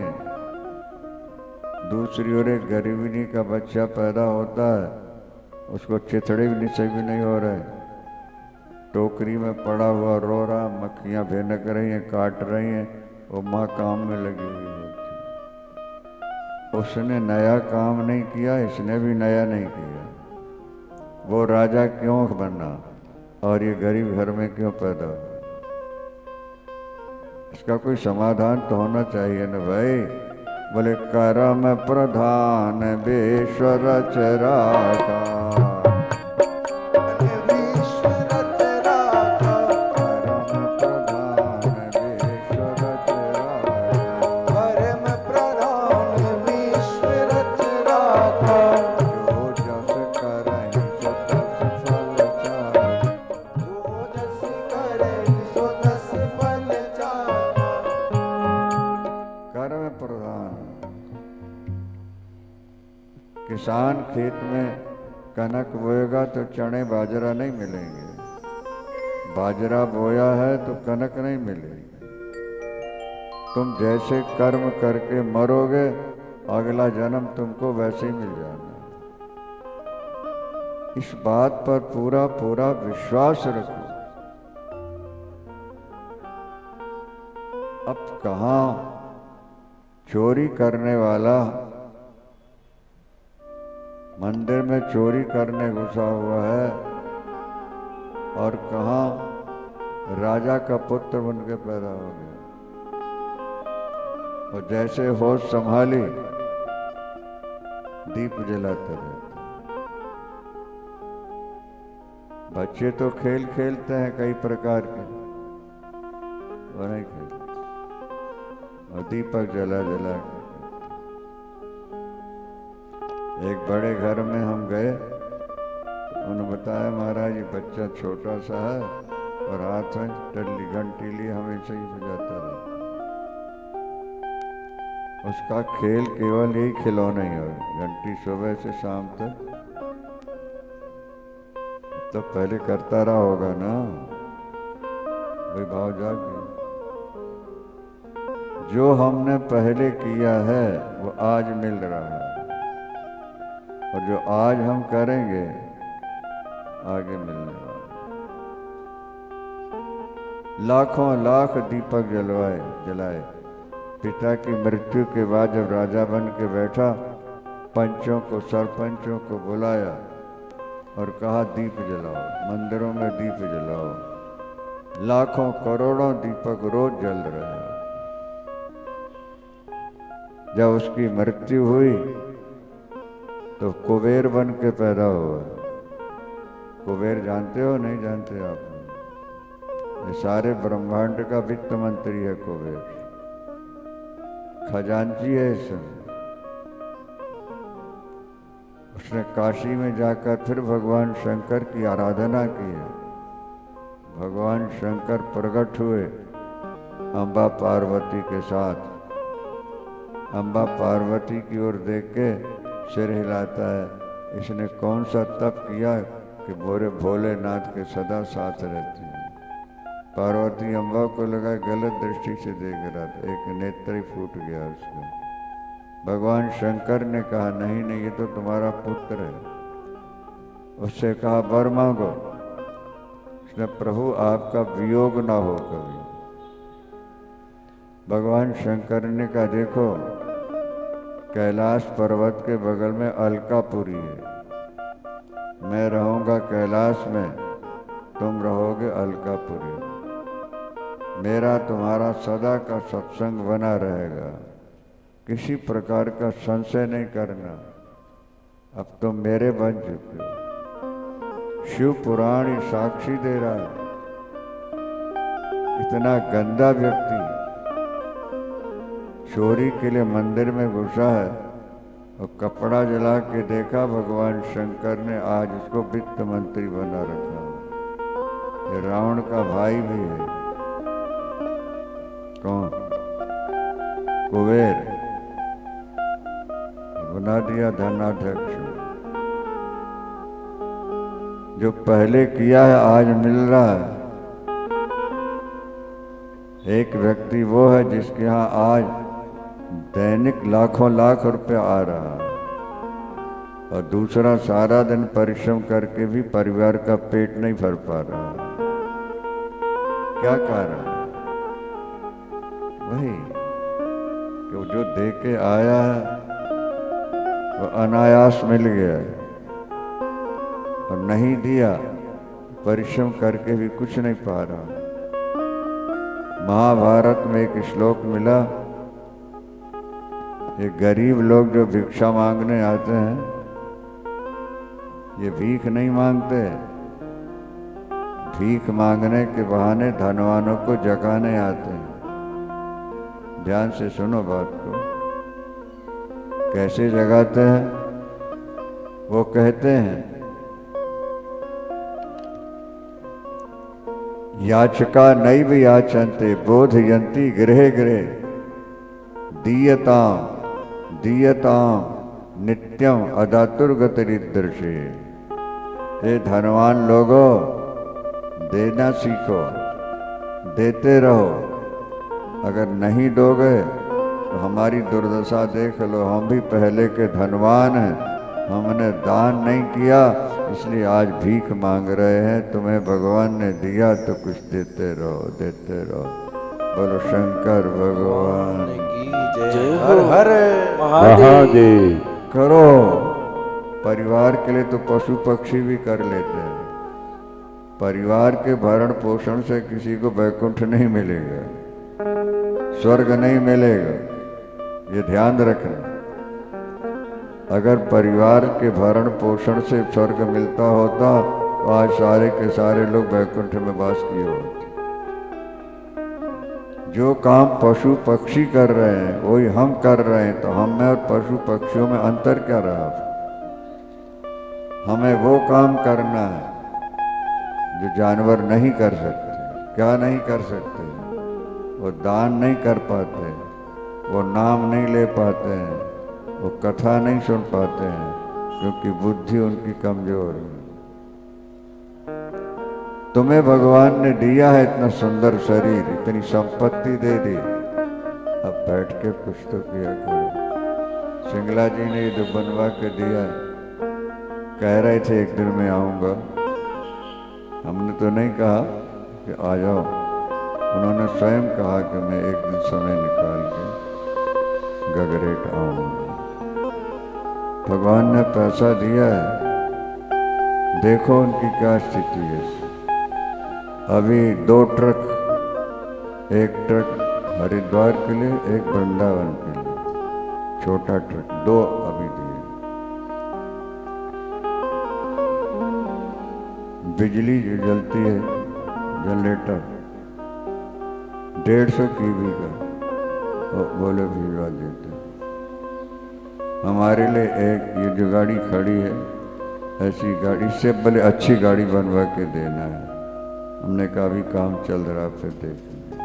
दूसरी ओर एक गरीबनी का बच्चा पैदा होता है, उसको चिथड़े भी नीचे भी नहीं हो रहे, टोकरी में पड़ा हुआ रो रहा, मक्खियां भेनक रही हैं, काट रही हैं, वो माँ काम में लगी हुई होती। उसने नया काम नहीं किया, इसने भी नया नहीं किया। वो राजा क्यों बना और ये गरीब घर में क्यों पैदा हुआ? इसका कोई समाधान तो होना चाहिए ना भाई। बोले करम प्रधान बेश्वर चराका, किसान खेत में कनक बोएगा तो चने बाजरा नहीं मिलेंगे, बाजरा बोया है तो कनक नहीं मिलेगी। तुम जैसे कर्म करके मरोगे, अगला जन्म तुमको वैसे ही मिल जाना। इस बात पर पूरा पूरा विश्वास रखो। अब कहाँ चोरी करने वाला मंदिर में चोरी करने घुसा हुआ है और कहाँ राजा का पुत्र बन के पैदा हो गया। और जैसे होश संभाली, दीप जलाते रहते। बच्चे तो खेल खेलते हैं कई प्रकार के, वो नहीं खेलते, और दीपक जला जला के। एक बड़े घर में हम गए, उन्होंने बताया महाराज ये बच्चा छोटा सा है और हाथ में टल्ली घंटी लिए हमेशा ही बजाता रहा। उसका खेल केवल यही खिलौना ही हो, घंटी सुबह से शाम तक तो पहले करता रहा होगा ना, वही भाव जाग। जो हमने पहले किया है वो आज मिल रहा है, और जो आज हम करेंगे आगे मिलने वाला। लाखों लाख दीपक जलाए। पिता की मृत्यु के बाद जब राजा बन के बैठा, पंचों को सरपंचों को बुलाया और कहा दीप जलाओ, मंदिरों में दीप जलाओ। लाखों करोड़ों दीपक रोज जल रहे हैं। जब उसकी मृत्यु हुई तो कुबेर बन के पैदा हुआ। कुबेर जानते हो नहीं जानते आप? ये सारे ब्रह्मांड का वित्त मंत्री है कुबेर, खजांची है इसमें। उसने काशी में जाकर फिर भगवान शंकर की आराधना की है। भगवान शंकर प्रकट हुए अम्बा पार्वती के साथ। अम्बा पार्वती की ओर देख के सिर हिलाता है, इसने कौन सा तप किया कि मोरे भोलेनाथ के सदा साथ रहती है। पार्वती अम्बा को लगा गलत दृष्टि से देख रहा था, एक नेत्र ही फूट गया उसका। भगवान शंकर ने कहा नहीं नहीं, ये तो तुम्हारा पुत्र है। उससे कहा वर मांगो। उसने प्रभु आपका वियोग ना हो कभी। भगवान शंकर ने कहा देखो, कैलाश पर्वत के बगल में अलकापुरी है, मैं रहूंगा कैलाश में, तुम रहोगे अलकापुरी। मेरा तुम्हारा सदा का सत्संग बना रहेगा, किसी प्रकार का संशय नहीं करना। अब तुम मेरे बन चुके हो। शिव पुराण ही साक्षी दे रहा है। इतना गंदा व्यक्ति चोरी के लिए मंदिर में घुसा है और कपड़ा जला के देखा भगवान शंकर ने, आज उसको वित्त मंत्री बना रखा। ये रावण का भाई भी है। कौन? कुबेर बना दिया धनाध्यक्ष। जो पहले किया है आज मिल रहा है। एक व्यक्ति वो है जिसके यहाँ आज दैनिक लाखों लाख रुपया आ रहा है, और दूसरा सारा दिन परिश्रम करके भी परिवार का पेट नहीं भर पा रहा। क्या कारण है? वही कि वो जो दे के आया है वो अनायास मिल गया है, और नहीं दिया परिश्रम करके भी कुछ नहीं पा रहा। महाभारत में एक श्लोक मिला, ये गरीब लोग जो भिक्षा मांगने आते हैं, ये भीख नहीं मांगते, भीख मांगने के बहाने धनवानों को जगाने आते हैं। ध्यान से सुनो बात को। कैसे जगाते हैं? वो कहते हैं याचका नैव याचन्ते बोधयन्ति गृहे गृहे दीयताम दीयताम नित्यम अदातुर्गतिरिदृशे। ये धनवान लोगों, देना सीखो, देते रहो। अगर नहीं दोगे तो हमारी दुर्दशा देख लो, हम भी पहले के धनवान हैं, हमने दान नहीं किया इसलिए आज भीख मांग रहे हैं। तुम्हें भगवान ने दिया तो कुछ देते रहो, देते रहो। बोलो शंकर भगवान की जय। हर हर महादेव। करो, परिवार के लिए तो पशु पक्षी भी कर लेते हैं। परिवार के भरण पोषण से किसी को वैकुंठ नहीं मिलेगा, स्वर्ग नहीं मिलेगा, ये ध्यान रखना। अगर परिवार के भरण पोषण से स्वर्ग मिलता होता तो आज सारे के सारे लोग वैकुंठ में वास किए होते। जो काम पशु पक्षी कर रहे हैं वही हम कर रहे हैं, तो हम में और पशु पक्षियों में अंतर क्या रहा? हमें वो काम करना है जो जानवर नहीं कर सकते। क्या नहीं कर सकते? वो दान नहीं कर पाते, वो नाम नहीं ले पाते हैं, वो कथा नहीं सुन पाते हैं, क्योंकि बुद्धि उनकी कमजोर है। तुम्हें भगवान ने दिया है इतना सुंदर शरीर, इतनी संपत्ति दे दी, अब बैठ के कुछ तो किया करो। सिंगला जी ने जो बनवा के दिया, कह रहे थे एक दिन मैं आऊंगा, हमने तो नहीं कहा कि आ जाओ, उन्होंने स्वयं कहा कि मैं एक दिन समय निकाल के गगरेट आऊंगा। भगवान ने पैसा दिया है, देखो उनकी क्या स्थिति है। अभी 2 ट्रक, एक ट्रक हरिद्वार के लिए, एक वृंदावन के लिए, छोटा ट्रक, 2 अभी दिए। बिजली जो जलती है, जनरेटर 150 कीवी का, बोले भिजवा देते। हमारे लिए एक ये जो गाड़ी खड़ी है, ऐसी गाड़ी, इससे भले अच्छी गाड़ी बनवा के देना है। हमने कहा भी काम चल रहा, फिर देखेंगे।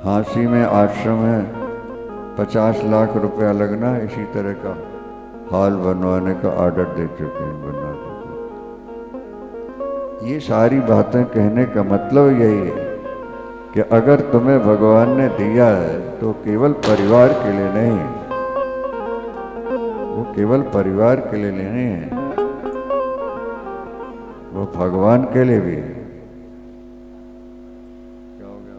हांसी में आश्रम है, 50 लाख रुपया लगना, इसी तरह का हॉल बनवाने का ऑर्डर दे चुके हैं, बना देंगे। ये सारी बातें कहने का मतलब यही है कि अगर तुम्हें भगवान ने दिया है तो केवल परिवार के लिए नहीं, वो केवल परिवार के लिए नहीं है, वो भगवान के लिए भी है। क्या हो गया?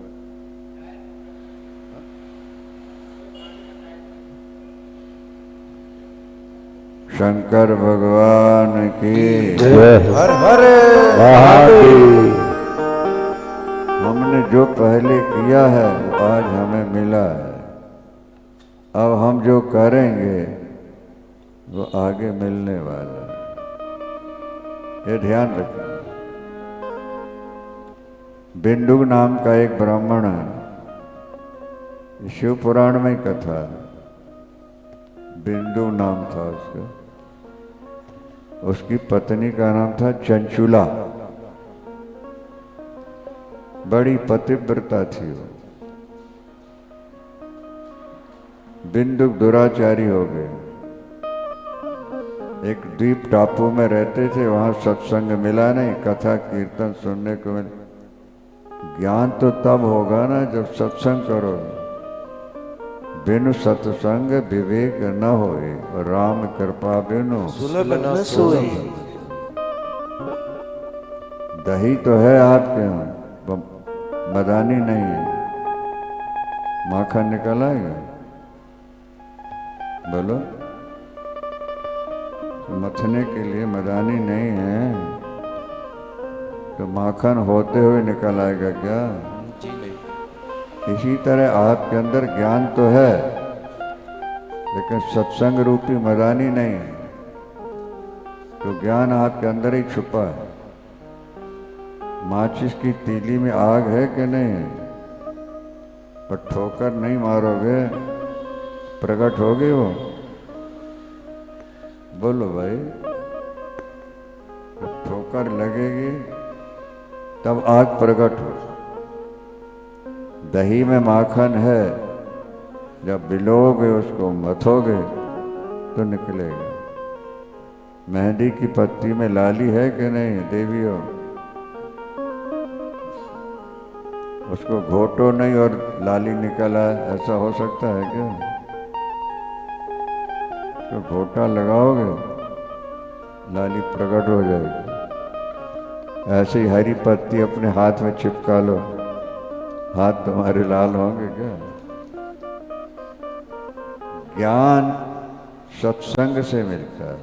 शंकर भगवान की जय। हर हर महादेव। हमने जो पहले किया है वो आज हमें मिला है, अब हम जो करेंगे वो आगे मिलने वाला है, ये ध्यान रखना। बिंदु नाम का एक ब्राह्मण है, शिव पुराण में ही कथा है। बिंदु नाम था उसका, उसकी पत्नी का नाम था चंचुला, बड़ी पतिव्रता थी वो। बिंदु दुराचारी हो गए। एक द्वीप टापू में रहते थे, वहां सत्संग मिला नहीं, कथा कीर्तन सुनने को मिला। ज्ञान तो तब होगा ना जब सत्संग करोगे। बिनु सत्संग विवेक न होए, राम कृपा बिनु सुलभ न सोई। दही तो है आपके यहाँ, मदानी नहीं है, माखन निकल आएगा? बोलो, मथने के लिए मदानी नहीं है तो माखन होते हुए निकल आएगा क्या? जी नहीं। इसी तरह आपके अंदर ज्ञान तो है, लेकिन सत्संग रूपी मदानी नहीं है, तो ज्ञान आपके अंदर ही छुपा है। माचिस की तीली में आग है कि नहीं है? पर ठोकर नहीं मारोगे, प्रकट होगी वो? बोलो भाई, ठोकर लगेगी तब आग प्रकट हो। दही में माखन है, जब बिलोगे उसको मथोगे तो निकलेगा। मेहंदी की पत्ती में लाली है कि नहीं देवियों? उसको घोटो नहीं और लाली निकल आए, ऐसा हो सकता है क्या? तो घोटा लगाओगे लाली प्रकट हो जाएगी। ऐसे ही हरी पत्ती अपने हाथ में चिपका लो, हाथ तुम्हारे लाल होंगे क्या? ज्ञान सत्संग से मिलता है।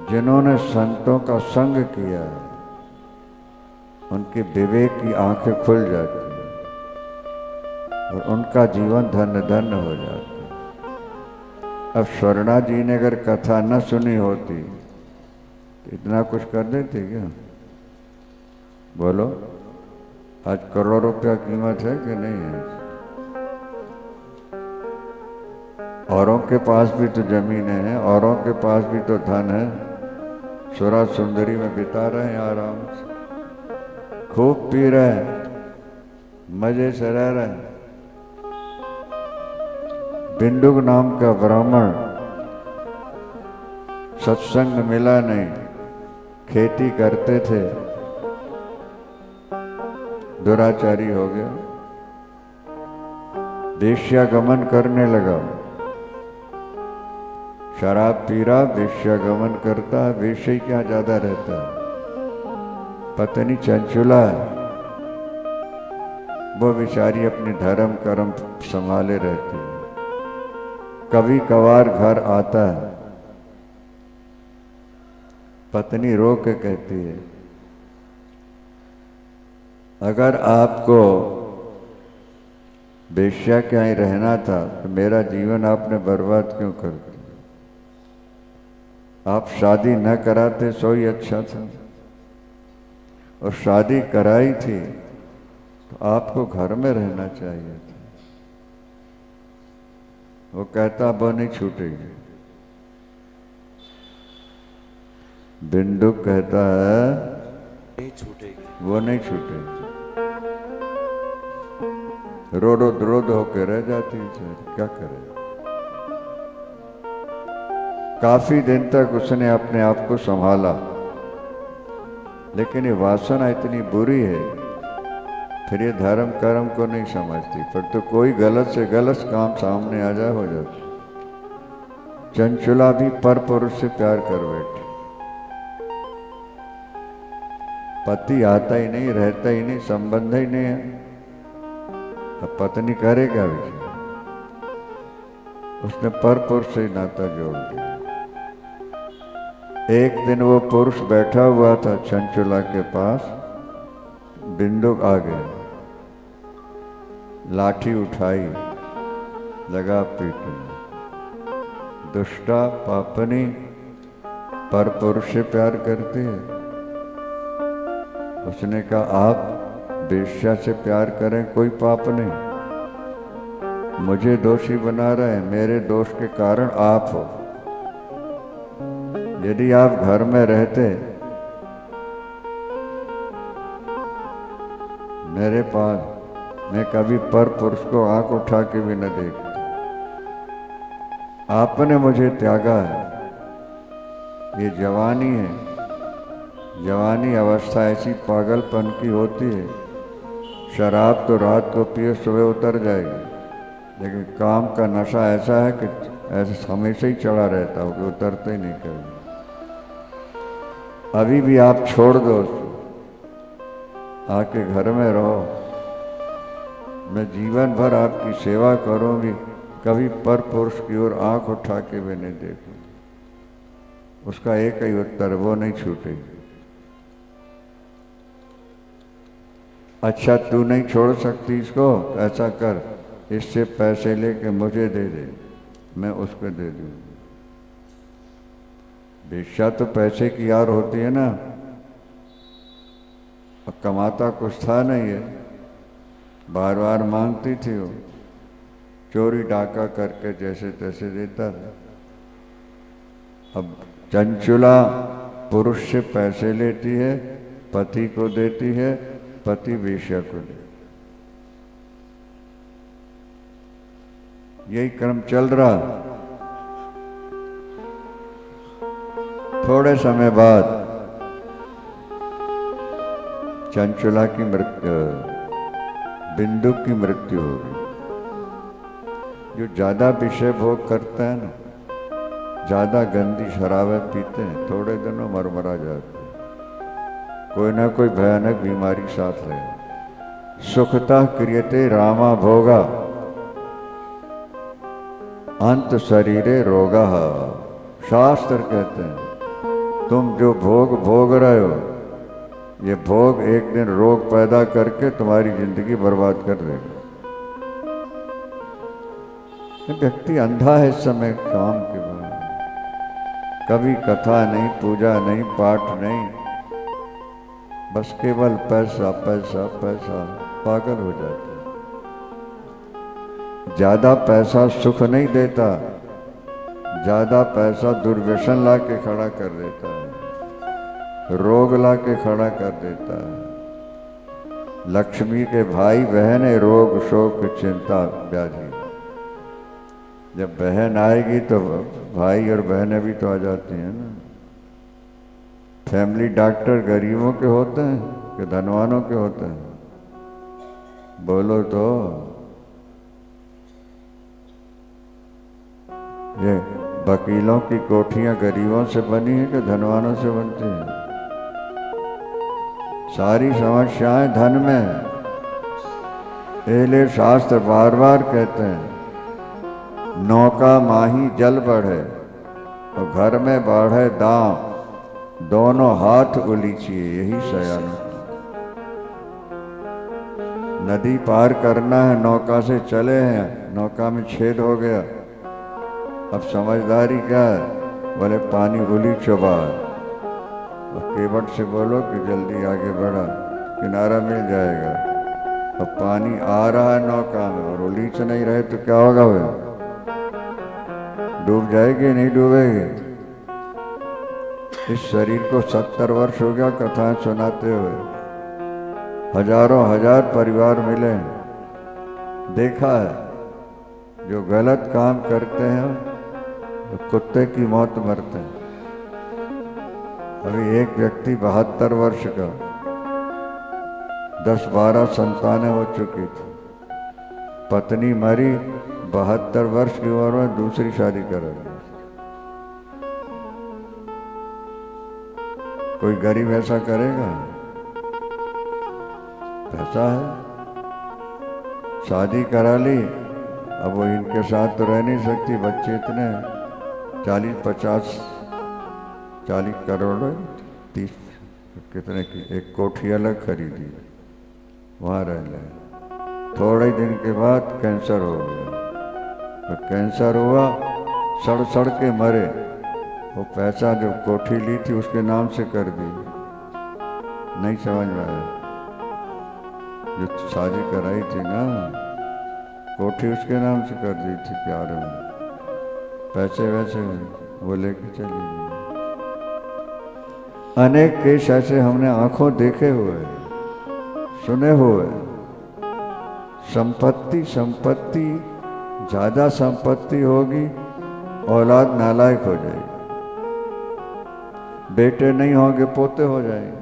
जिन्होंने संतों का संग किया है उनके विवेक की आंखें खुल जाती हैं और उनका जीवन धन्य धन्य हो जाता है। अब स्वर्णा जी ने अगर कथा न सुनी होती तो इतना कुछ कर देते क्या? बोलो, आज करोड़ रुपया कीमत है कि नहीं है? औरों के पास भी तो जमीनें हैं, औरों के पास भी तो धन है, सुरा सुंदरी में बिता रहे हैं आराम से, खूब पी रहे हैं, मजे से रह रहे हैं। बिंदुक नाम का ब्राह्मण सत्संग मिला नहीं, खेती करते थे, दुराचारी हो गया, वेश्यागमन करने लगा, शराब पी रहा, वेश्यागमन करता, वेश्या क्या ज्यादा रहता है, पत्नी चंचुला है, वो बेचारी अपने धर्म कर्म संभाले रहती है। कभी कभार घर आता है, पत्नी रो के कहती है, अगर आपको वेश्या के यहाँ रहना था तो मेरा जीवन आपने बर्बाद क्यों कर दिया? आप शादी न कराते सो ही अच्छा था, और शादी कराई थी तो आपको घर में रहना चाहिए था। वो कहता वो नहीं छूटेगी। बिंदुक कहता है नहीं छूटेगी, वो नहीं छूटेगी। रोड रोड होके रह जाती है, क्या करे। काफी दिन तक उसने अपने आप को संभाला, लेकिन ये वासना इतनी बुरी है, फिर ये धर्म कर्म को नहीं समझती, फिर तो कोई गलत से गलत काम सामने आ जाए हो जाता। चंचुला भी पर पुरुष से प्यार कर बैठी, पति आता ही नहीं, रहता ही नहीं, संबंध ही नहीं है, अब पत्नी करे क्या विषय? उसने पर पुरुष से नाता जोड़ दिया। एक दिन वो पुरुष बैठा हुआ था चंचुला के पास, बिंदुक आ गया, लाठी उठाई, लगा पीटने। दुष्टा पापनी पर पुरुष से प्यार करती है। उसने कहा आप वेश्या से प्यार करें कोई पाप नहीं, मुझे दोषी बना रहे हैं, मेरे दोष के कारण आप हो। यदि आप घर में रहते मेरे पास, मैं कभी पर पुरुष को आंख उठा के भी न देखता। आपने मुझे त्यागा है। ये जवानी है, जवानी अवस्था ऐसी पागलपन की होती है, शराब तो रात को पिए सुबह उतर जाएगी, लेकिन काम का नशा ऐसा है कि ऐसे हमेशा ही चढ़ा रहता हो कि उतरते ही नहीं कभी। अभी भी आप छोड़ दो उसको, आके घर में रहो, मैं जीवन भर आपकी सेवा करूंगी, कभी पर पुरुष की ओर आंख उठा के भी नहीं देखूंगी। उसका एक ही उत्तर, वो नहीं छूटेगी। अच्छा तू नहीं छोड़ सकती इसको, ऐसा कर, इससे पैसे लेके मुझे दे दे, मैं उसको दे दूंगी। वेश्या तो पैसे की यार होती है ना, अब कमाता कुछ था नहीं है, बार बार मांगती थी वो, चोरी डाका करके जैसे तैसे देता था। अब चंचुला पुरुष से पैसे लेती है, पति को देती है, पति वेश्या को दे, यही क्रम चल रहा। थोड़े समय बाद चंचुला की मृत्यु, बिंदुक की मृत्यु हो गई। जो ज्यादा विषय भोग करता है ना, ज्यादा गंदी शराबें पीते हैं, थोड़े दिनों मरमरा जाते हैं, कोई ना कोई भयानक बीमारी साथ ले। सुखता क्रियते रामा भोगा, अंत शरीरे रोगा। शास्त्र कहते हैं तुम जो भोग भोग रहे हो, ये भोग एक दिन रोग पैदा करके तुम्हारी जिंदगी बर्बाद कर देगा। व्यक्ति अंधा है इस समय काम के बाद, कभी कथा नहीं, पूजा नहीं, पाठ नहीं, बस केवल पैसा पैसा पैसा, पागल हो जाता है। ज्यादा पैसा सुख नहीं देता, ज्यादा पैसा दुर्व्यसन ला के खड़ा कर देता है, रोग ला के खड़ा कर देता है। लक्ष्मी के भाई बहन है रोग शोक चिंता व्याधि। जब बहन आएगी तो भाई और बहनें भी तो आ जाती हैं ना। फैमिली डॉक्टर गरीबों के होते हैं कि धनवानों के होते हैं? बोलो तो। ये वकीलों की कोठियां गरीबों से बनी है कि धनवानों से बनती हैं? सारी समस्याएं धन में है। इसलिए शास्त्र बार बार कहते हैं नौका माही जल बढ़े और घर में बढ़े दाम, दोनों हाथ उलीचिए यही सयानो। नदी पार करना है, नौका से चले हैं, नौका में छेद हो गया, अब समझदारी क्या है? बोले पानी उलीचो बाहर और केवट से बोलो कि जल्दी आगे बढ़ा, किनारा मिल जाएगा। अब पानी आ रहा है नौका में और उलीच नहीं रहे तो क्या होगा? वे डूब जाएगी, नहीं डूबेगी? इस शरीर को 70 वर्ष हो गया कथाएं सुनाते हुए, हजारों हजार परिवार मिले, देखा है जो गलत काम करते हैं तो कुत्ते की मौत मरते हैं। अभी एक व्यक्ति 72 वर्ष का, 10-12 संतानें हो चुकी थी, पत्नी मरी, 72 वर्ष की उम्र में दूसरी शादी करेगी। कोई गरीब ऐसा करेगा? पैसा है, शादी करा ली, अब वो इनके साथ तो रह नहीं सकती, बच्चे इतने 40-50 करोड़ 30 कितने की एक कोठी अलग खरीदी, वहाँ रह ले। थोड़े दिन के बाद कैंसर हो गया, तो कैंसर हुआ, सड़ सड़ के मरे। वो पैसा जो कोठी ली थी उसके नाम से कर दी, नहीं समझ में आया। जो शादी कराई थी ना, कोठी उसके नाम से कर दी थी प्यार में, पैसे वैसे वो लेके चली गई। अनेक केस ऐसे हमने आंखों देखे हुए, सुने हुए। संपत्ति ज्यादा संपत्ति होगी, औलाद नालायक हो जाएगी, बेटे नहीं होंगे पोते हो जाएंगे।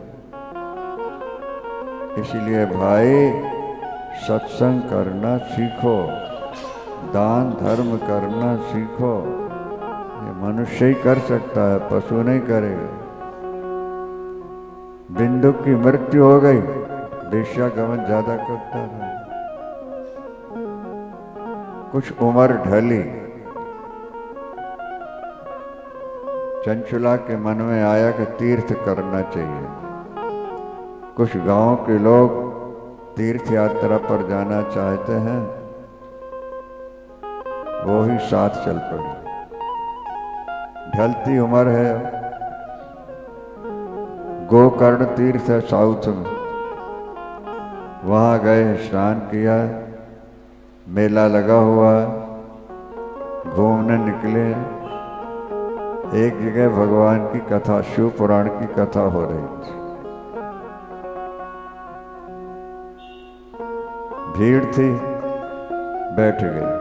इसलिए भाई सत्संग करना सीखो, दान धर्म करना सीखो। ये मनुष्य ही कर सकता है, पशु नहीं करेगा। बिंदु की मृत्यु हो गई, वेश्यागमन ज्यादा करता था। कुछ उम्र ढली, चंचुला के मन में आया कि तीर्थ करना चाहिए। कुछ गांव के लोग तीर्थ यात्रा पर जाना चाहते हैं, वो ही साथ चल पड़े। ढलती उम्र है, गोकर्ण तीर्थ है साउथ में, वहां गए, स्नान किया, मेला लगा हुआ, घूमने निकले। एक जगह भगवान की कथा, शिव पुराण की कथा हो रही थी, भीड़ थी, बैठ गए।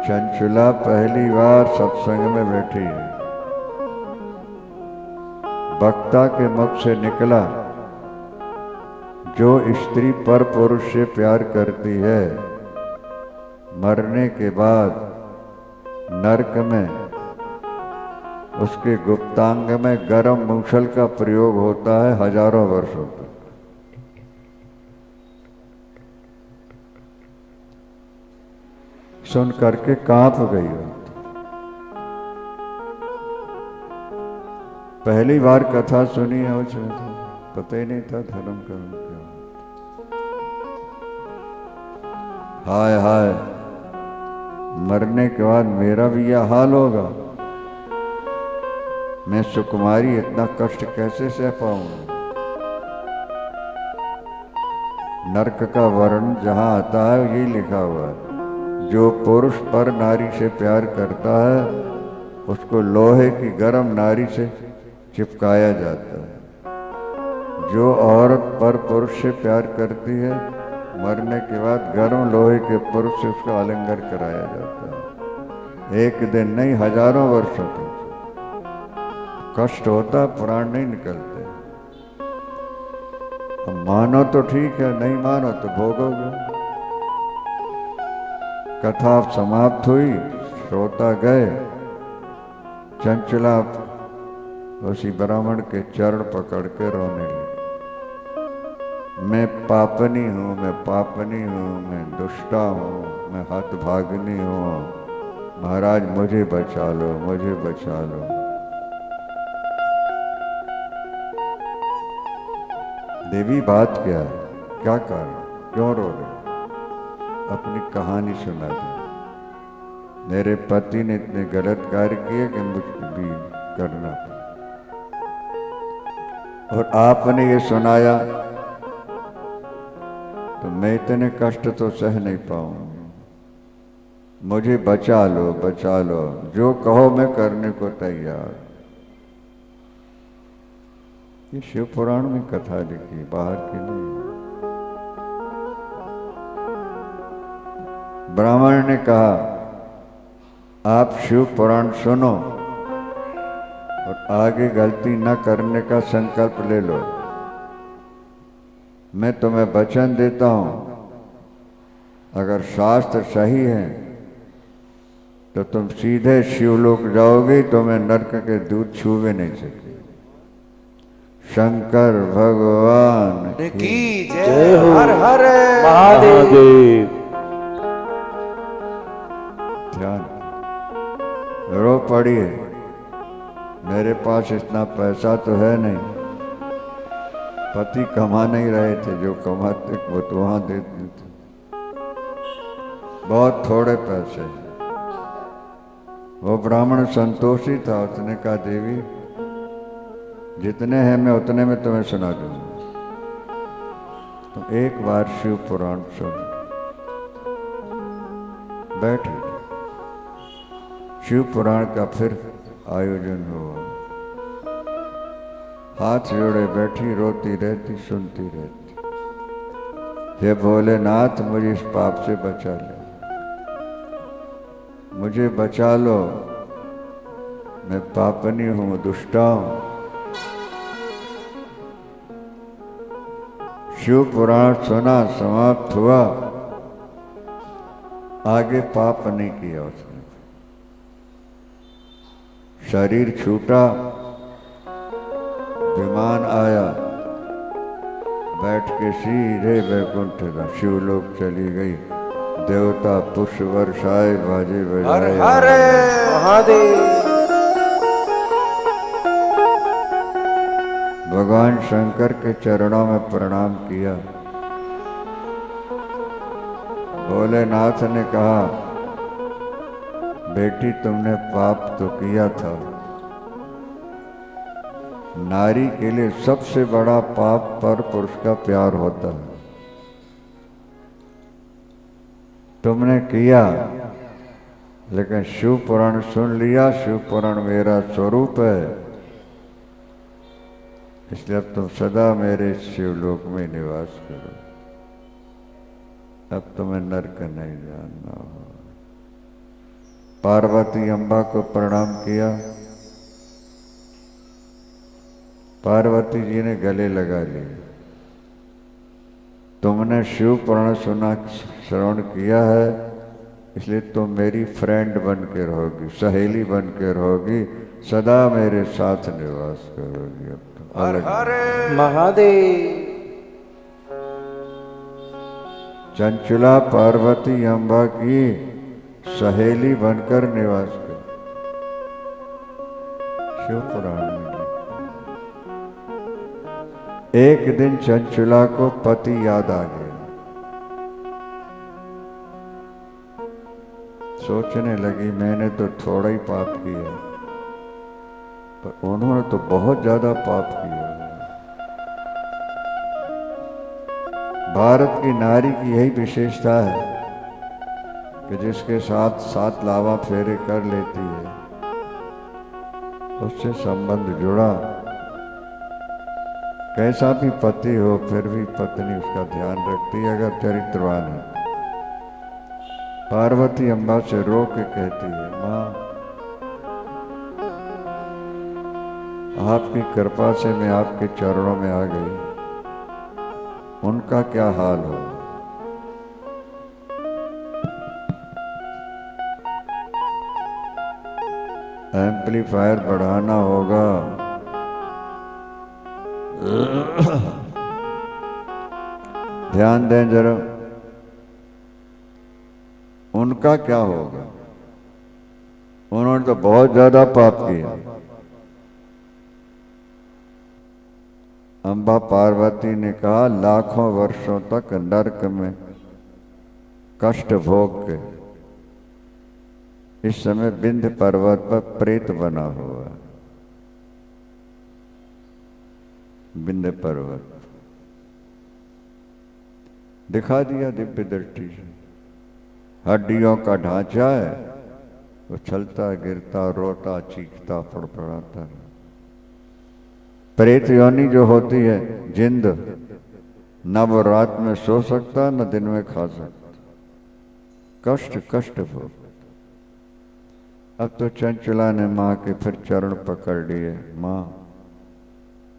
चंचुला पहली बार सत्संग में बैठी है। वक्ता के मुख से निकला, जो स्त्री पर पुरुष से प्यार करती है, मरने के बाद नरक में उसके गुप्तांग में गरम मूसल का प्रयोग होता है हजारों वर्षों तक। सुन करके कांप गई। पहली बार कथा सुनी है, उसमें पता ही नहीं था धर्म कर्म क्या। हाय हाय, मरने के बाद मेरा भी यह हाल होगा, मैं सुकुमारी इतना कष्ट कैसे सह पाऊंगा। नरक का वर्णन जहां आता है यही लिखा हुआ है, जो पुरुष पर नारी से प्यार करता है उसको लोहे की गर्म नारी से चिपकाया जाता है। जो औरत पर पुरुष से प्यार करती है मरने के बाद गर्म लोहे के पुरुष से उसका आलिंगन कराया जाता है। एक दिन नहीं, हजारों वर्षों तक कष्ट होता, प्राण नहीं निकलते। अब मानो तो ठीक है, नहीं मानो तो भोगोगे। कथा समाप्त हुई, श्रोता गए। चंचला उसी ब्राह्मण के चरण पकड़ के रोने लगी। मैं पापनी हूँ, मैं पापनी हूँ, मैं दुष्टा हूँ, मैं हतभागिनी हूँ, महाराज मुझे बचा लो, मुझे बचा लो। देवी बात क्या है, क्या कारण, क्यों रो रहे? अपनी कहानी सुना दी। मेरे पति ने इतने गलत कार्य किए कि मुझे भी करना था, और आपने ये सुनाया तो मैं इतने कष्ट तो सह नहीं पाऊंगा। मुझे बचा लो, बचा लो, जो कहो मैं करने को तैयार। ये शिव पुराण में कथा लिखी, बाहर की नहीं। ब्राह्मण ने कहा आप शिव पुराण सुनो और आगे गलती न करने का संकल्प ले लो। मैं तुम्हें वचन देता हूं, अगर शास्त्र सही है तो तुम सीधे शिवलोक जाओगे, तुम्हें नरक के दूत छूवे नहीं सके। शंकर भगवान की जय हो। हर हर महादेव। ध्यान, रो पड़िए। मेरे पास इतना पैसा तो है नहीं, पति कमा नहीं रहे थे, जो कमाते वो तो वहां देते थे, बहुत थोड़े पैसे। वो ब्राह्मण संतोषी था, उसने कहा देवी जितने हैं मैं उतने में तुम्हें सुना दूंगा, तुम एक बार शिव पुराण सुन। बैठे, शिव पुराण का फिर आयोजन हुआ। हाथ जोड़े बैठी, रोती रहती, सुनती रहती। हे भोलेनाथ मुझे इस पाप से बचा लो, मुझे बचा लो, मैं पापनी हूं, दुष्टा हूं। शिव पुराण सुना, समाप्त हुआ। आगे पाप नहीं किया उसने। शरीर छूटा, विमान आया, बैठ के सीधे वैकुंठ का शिवलोक चली गई। देवता पुष्प वर्षाए, बाजे हर बजाए। हर महादेव। भगवान शंकर के चरणों में प्रणाम किया। भोलेनाथ ने कहा बेटी तुमने पाप तो किया था, नारी के लिए सबसे बड़ा पाप पर पुरुष का प्यार होता है। तुमने किया, लेकिन शिव पुराण सुन लिया। शिव पुराण मेरा स्वरूप है, इसलिए अब तुम सदा मेरे शिवलोक में निवास करो। अब तुम्हें नरक नहीं जानना हो। पार्वती अम्बा को प्रणाम किया। पार्वती जी ने गले लगा लिए। तुमने शिव पुराण सुना, श्रवण किया है, इसलिए तुम मेरी फ्रेंड बन के रहोगी, सहेली बन के रहोगी, सदा मेरे साथ निवास करोगी। अब तुम हर अलग हर महादेव। चंचला पार्वती अम्बा की सहेली बनकर निवास कर। शिव पुराण में एक दिन चंचला को पति याद आ गया। सोचने लगी मैंने तो थोड़ा ही पाप किया, पर उन्होंने तो बहुत ज्यादा पाप किया। भारत की नारी की यही विशेषता है कि जिसके साथ 7 लावा फेरे कर लेती है, उससे संबंध जुड़ा कैसा भी पति हो फिर भी पत्नी उसका ध्यान रखती है अगर चरित्रवान है। पार्वती अम्बा से रो के कहती है, माँ आपकी कृपा से मैं आपके चरणों में आ गई, उनका क्या हाल हो। एम्पलीफायर बढ़ाना होगा। ध्यान दें जरा, उनका क्या होगा। उन्होंने तो बहुत ज्यादा पाप किया। अम्बा पार्वती ने कहा, लाखों वर्षों तक नरक में कष्ट भोग के इस समय विंध्य पर्वत पर प्रेत बना हुआ। विंध्य पर्वत दिखा दिया दिव्य दृष्टि से। हड्डियों का ढांचा है, वो चलता गिरता रोता चीखता फड़फड़ाता। प्रेत योनि जो होती है, जिंद न वो रात में सो सकता न दिन में खा सकता, कष्ट कष्ट हो। अब तो चंचला ने माँ के फिर चरण पकड़ लिए। माँ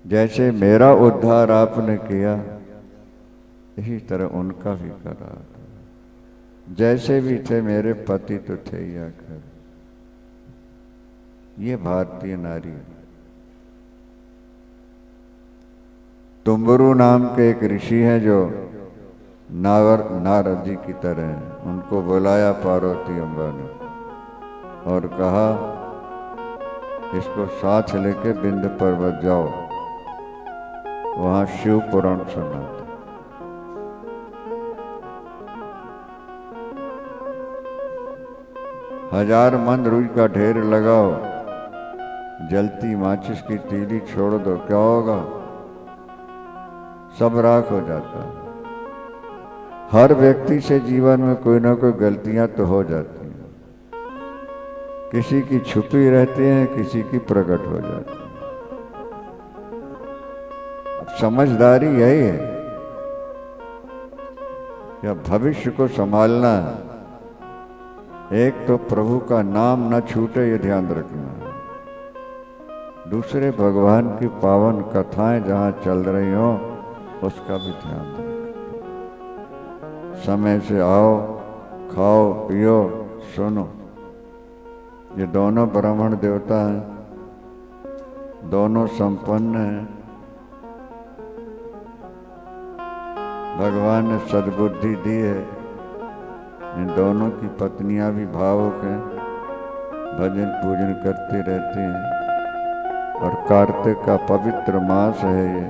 जैसे मेरा उद्धार आपने किया इसी तरह उनका भी करा। जैसे भी थे मेरे पति तो थे ही आखिर। ये भारतीय नारी है। तुम्बरु नाम के एक ऋषि हैं जो नारद जी की तरह हैं। उनको बुलाया पार्वती अम्बा ने और कहा, इसको साथ लेके विंध्य पर्वत जाओ, वहां शिव पुराण सुनाते। हजार मन रुई का ढेर लगाओ, जलती माचिस की तीली छोड़ दो, क्या होगा, सब राख हो जाता है। हर व्यक्ति से जीवन में कोई ना कोई गलतियां तो हो जाती हैं, किसी की छुपी रहती हैं, किसी की प्रकट हो जाती है। अब समझदारी यही है कि भविष्य को संभालना है। एक तो प्रभु का नाम न छूटे ये ध्यान रखना है, दूसरे भगवान की पावन कथाएं जहां चल रही हो उसका भी ध्यान रखना। समय से आओ, खाओ पियो सुनो। ये दोनों ब्राह्मण देवता हैं, दोनों संपन्न हैं। भगवान ने सद्बुद्धि दी है। इन दोनों की पत्नियां भी भावुक हैं, भजन पूजन करती रहती हैं। और कार्तिक का पवित्र मास है ये।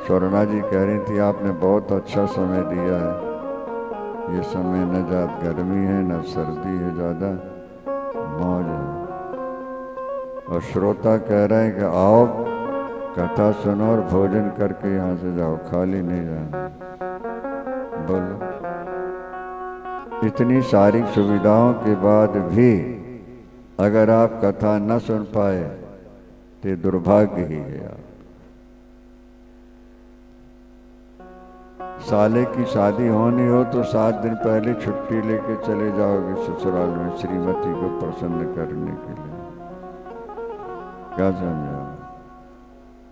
स्वर्णा जी कह रही थी, आपने बहुत अच्छा समय दिया है। ये समय न ज्यादा गर्मी है न सर्दी है, ज्यादा मौज है। और श्रोता कह रहे हैं कि आओ कथा सुनो और भोजन करके यहाँ से जाओ, खाली नहीं जाना। बोलो, इतनी सारी सुविधाओं के बाद भी अगर आप कथा न सुन पाए तो दुर्भाग्य ही है। आप साले की शादी होनी हो तो 7 दिन पहले छुट्टी लेके चले जाओगे ससुराल में श्रीमती को प्रसन्न करने के लिए। क्या समझा?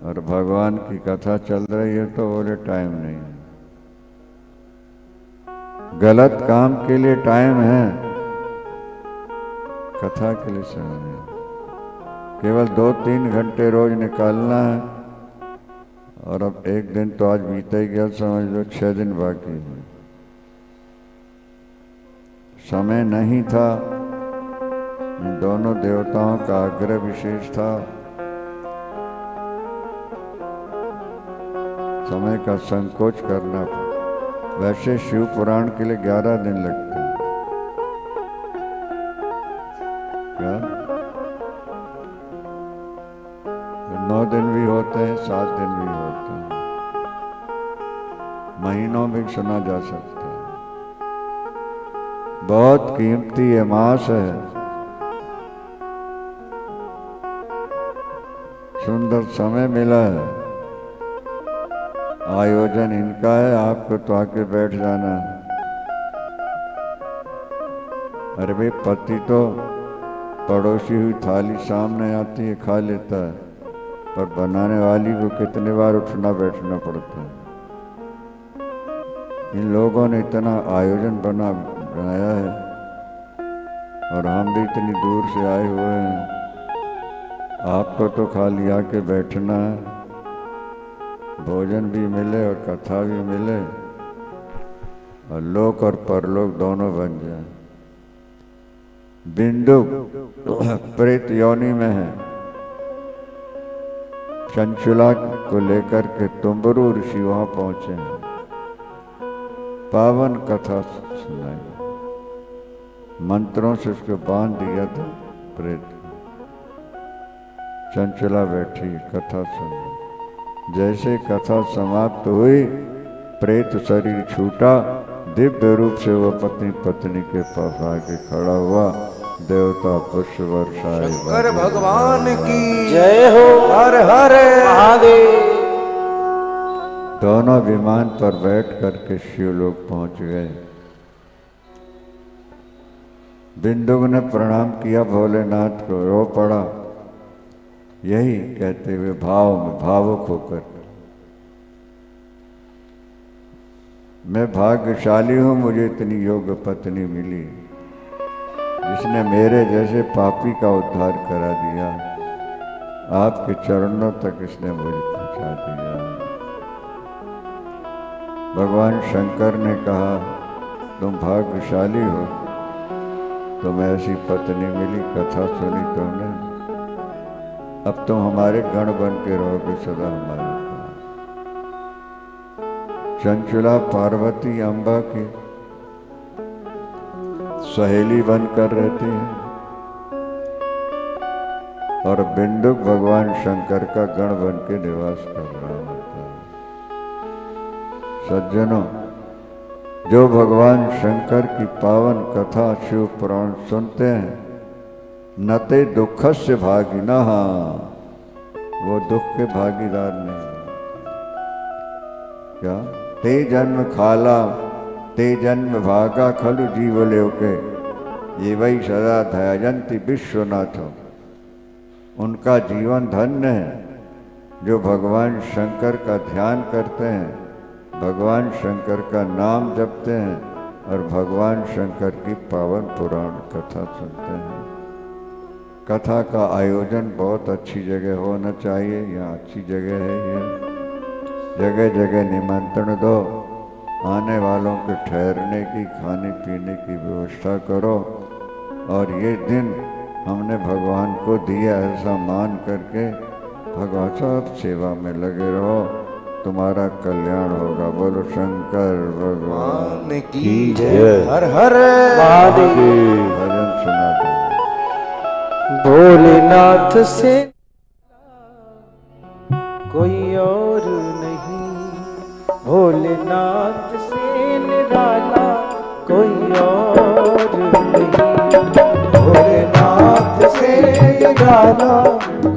और भगवान की कथा चल रही है तो बोले टाइम नहीं है। गलत काम के लिए टाइम है, कथा के लिए समय नहीं। केवल 2-3 घंटे रोज निकालना है। और अब एक दिन तो आज बीता ही गया, समझ लो 6 दिन बाकी है। समय नहीं था। इन दोनों देवताओं का आग्रह विशेष था। समय का संकोच करना पड़ा। वैसे शिव पुराण के लिए 11 दिन लगते हैं। क्या 9 दिन भी होते हैं, 7 दिन भी होते हैं, महीनों में सुना जा सकता है। बहुत कीमती ये मास है। सुंदर समय मिला है, आयोजन इनका है, आपको तो आके बैठ जाना है। अरे भाई, पति तो पड़ोसी हुई थाली सामने आती है खा लेता है, पर बनाने वाली को कितने बार उठना बैठना पड़ता है। इन लोगों ने इतना आयोजन बनाया है और हम भी इतनी दूर से आए हुए हैं। आपको तो खाली आके बैठना है, भोजन भी मिले और कथा भी मिले और लोक और परलोक दोनों बन जाए। बिंदु प्रेत योनि में है, चंचुला को लेकर के तुम्बरू ऋषि वहां पहुंचे हैं, पावन कथा सुनाई, मंत्रों से उसको बांध दिया था प्रेत। चंचुला बैठी कथा सुन, जैसे कथा समाप्त हुई प्रेत शरीर छूटा, दिव्य रूप से वह पत्नी पत्नी के पास आके खड़ा हुआ, देवता पुष्प वर्षाए। शंकर भगवान की जय हो। हर हर महादेव। दोनों विमान पर बैठ करके शिवलोक पहुंच गए। बिंदु ने प्रणाम किया भोलेनाथ को, रो पड़ा, यही कहते हुए भाव में भावुक होकर, मैं भाग्यशाली हूं, मुझे इतनी योग्य पत्नी मिली जिसने मेरे जैसे पापी का उद्धार करा दिया। आपके चरणों तक इसने मुझे पहुंचा दिया। भगवान शंकर ने कहा, तुम भाग्यशाली हो, तुम्हें ऐसी पत्नी मिली, कथा सुनी तुमने, अब तुम हमारे गण बन के रहोगे सदा हमारे पास। चंचुला पार्वती अम्बा की सहेली बनकर रहती है और बिंदुक भगवान शंकर का गण बन के निवास कर रहा होता है। सज्जनों, जो भगवान शंकर की पावन कथा शिव पुराण सुनते हैं, नते दुखस्य भागिनः, वो दुख के भागीदार नहीं। क्या ते जन्म खाला ते जन्म भागा खलु जीवलेव के, ये वही सदा धयाजंती विश्वनाथ। उनका जीवन धन्य है जो भगवान शंकर का ध्यान करते हैं, भगवान शंकर का नाम जपते हैं और भगवान शंकर की पावन पुराण कथा सुनते हैं। कथा का आयोजन बहुत अच्छी जगह होना चाहिए, यहाँ अच्छी जगह है, ये जगह जगह निमंत्रण दो, आने वालों के ठहरने की, खाने पीने की व्यवस्था करो और ये दिन हमने भगवान को दिया ऐसा मान करके भगवान सब सेवा में लगे रहो, तुम्हारा कल्याण होगा। बोलो शंकर भगवान की जय। हर हर महादेव। भजन सुना दो। भोलेनाथ से कोई और नहीं, भोलेनाथ से निराला कोई और नहीं, भोलेनाथ से निराला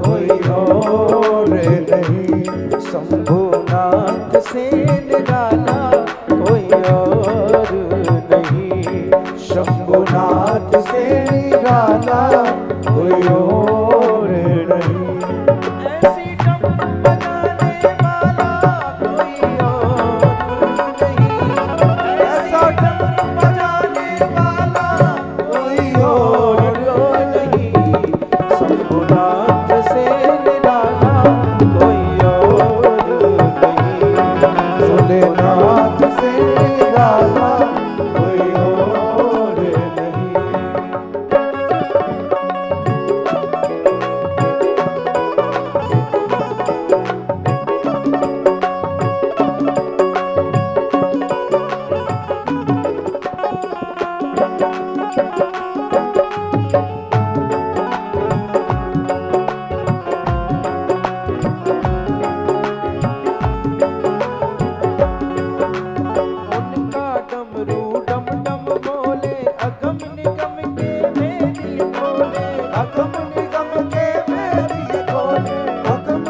कोई और नहीं, शंभुनाथ से निराला कोई और नहीं, शंभुनाथ से निराला कोई और नहीं। ऐसी डमरू बजाने वाला कोई और नहीं, ऐसा डमरू बजाने वाला कोई और नहीं, शंभुनाथ से निराला कोई और नहीं, भोलेनाथ से निराला कोई और नहीं। उनका डमरू डम डम बोले, अगम निगम के मेरी बोले, अगम निगम के मेरी बोले, अगम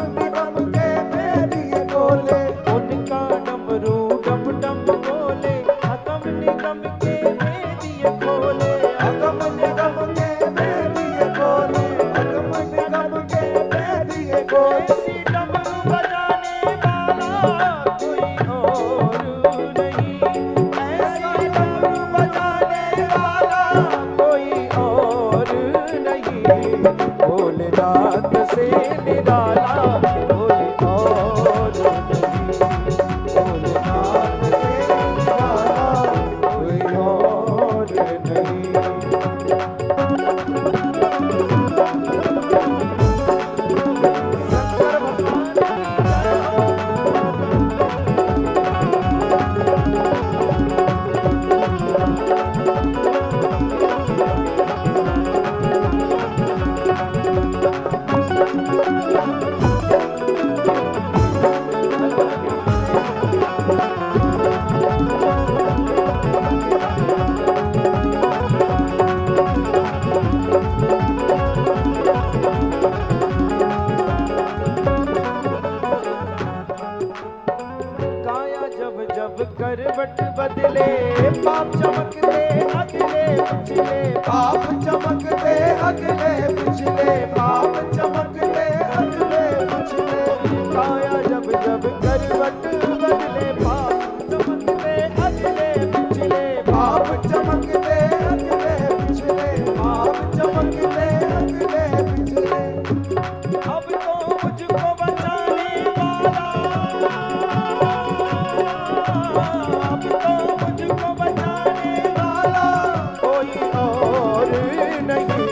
पिछले पाप चमकते अगले पिछले पाप चमकते अगले पिछले काया जब जब करवट बदले पाप चमकते अगले पिछले पाप चमकते अगले पिछले पाप चमकते अगले पिछले अब तो मुझको बचाने वाला अब तो मुझको बचाने वाला कोई और नहीं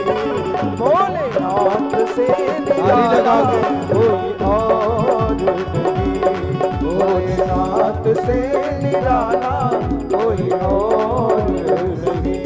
भोलेनाथ से निराला कोई और नहीं भोलेनाथ से निराला कोई और नहीं।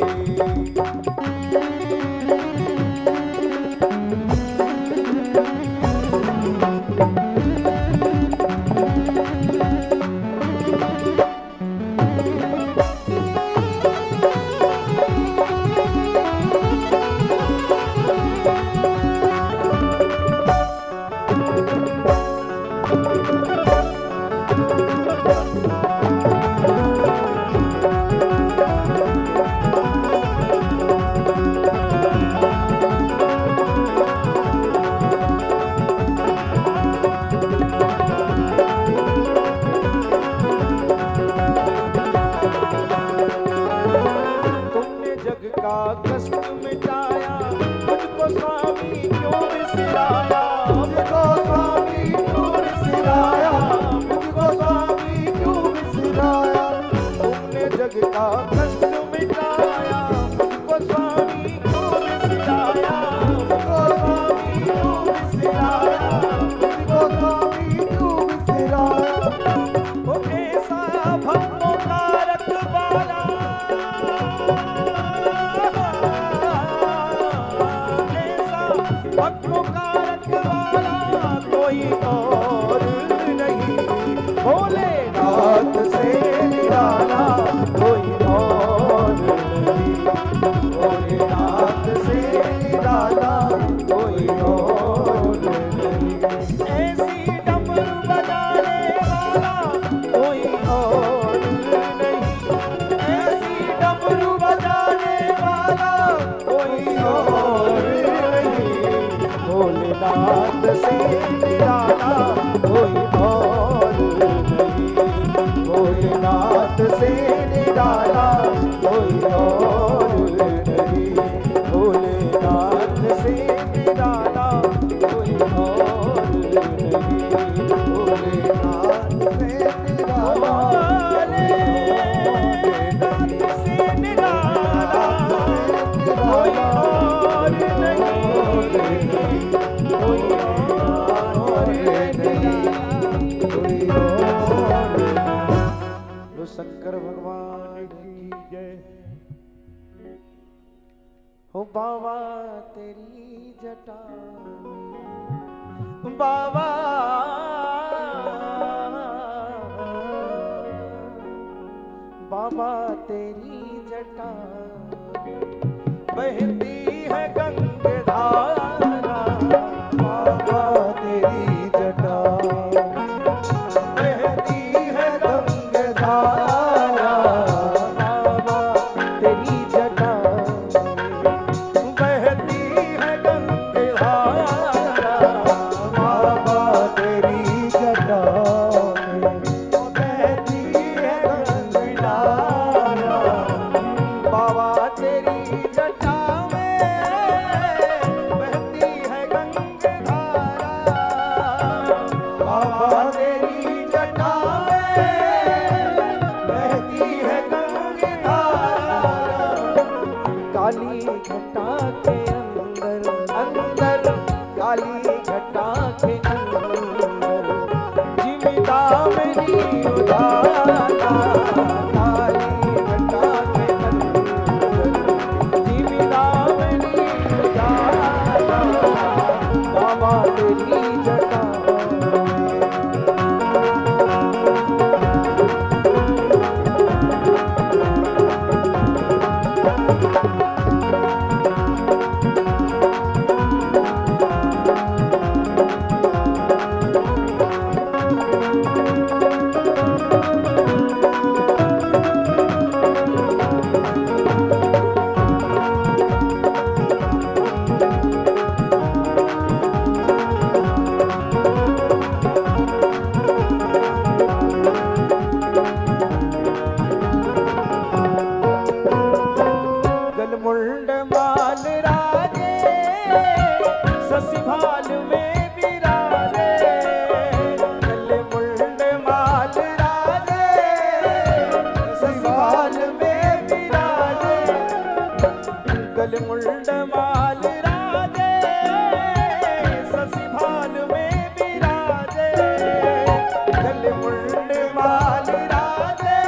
तुमने जग का कष्ट मिटाया मुझको स्वामी क्यों बिसराया मुझको स्वामी क्यों बिसराया मुझको स्वामी क्यों बिसराया तुमने जग का कष्ट मिटाया मुझको स्वामी क्यों बिसराया मुझको स्वामी क्यों बिसराया मुझको स्वामी क्यों बिसराया वो ऐसा भक्तों का रखवाला ऐसा भक्तों का रखवाला कोई और नहीं भोलेनाथ से निराला कोई और नहीं भोलेनाथ से निराला कोई और नहीं ऐसी डमरू बजाने वाला कोई और नहीं ऐसी डमरू बजाने वाला कोई और नहीं भोलेनाथ से निराला कोई और नहीं भोलेनाथ से निराला कोई और नहीं भोलेनाथ से निराला कोई और नहीं भोलेनाथ से निराला भोलेनाथ से निराला कोई और नहीं कोई और नहीं कोई और नहीं। शंकर भगवान की जय हो बाबा तेरी जटा में बाबा बाबा तेरी जटा में बहती है गंगाधारा बाबा तेरी जटा बहती है गंगाधारा बाबा तेरी जटा बहती है गंगाधारा बाबा तेरी जटा बहती है गंगाधारा बाबा तेरी जटा बहती है गंगाधारा बाबा तेरी जटा बहती है गंगाधारा काली घटा के अंदर अंदर काली घटा के अंदर जीविता मेरी उजाला काली घटा के अंदर जीविता मेरी उजाला बाबा तेरी जटा माल राजे शशि भाल में विराजे गल मुंड माल राजे शशि भाल में विराजे गल मुंड माल राजे शशि भाल में विराजे गल मुंड माल राजे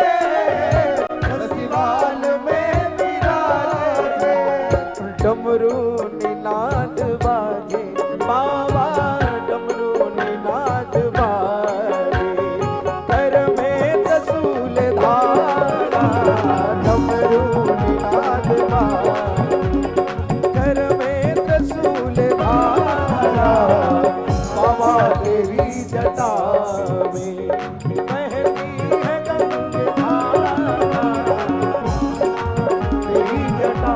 शशि भाल में विराजे डमरू निनाद बाजे बाबा डमरू निनाद बाजे कर में त्रिशूल धारा डमरू निनाद बाजे कर में त्रिशूल धारा बाबा तेरी जटा में बहती है गंगा तेरी जटा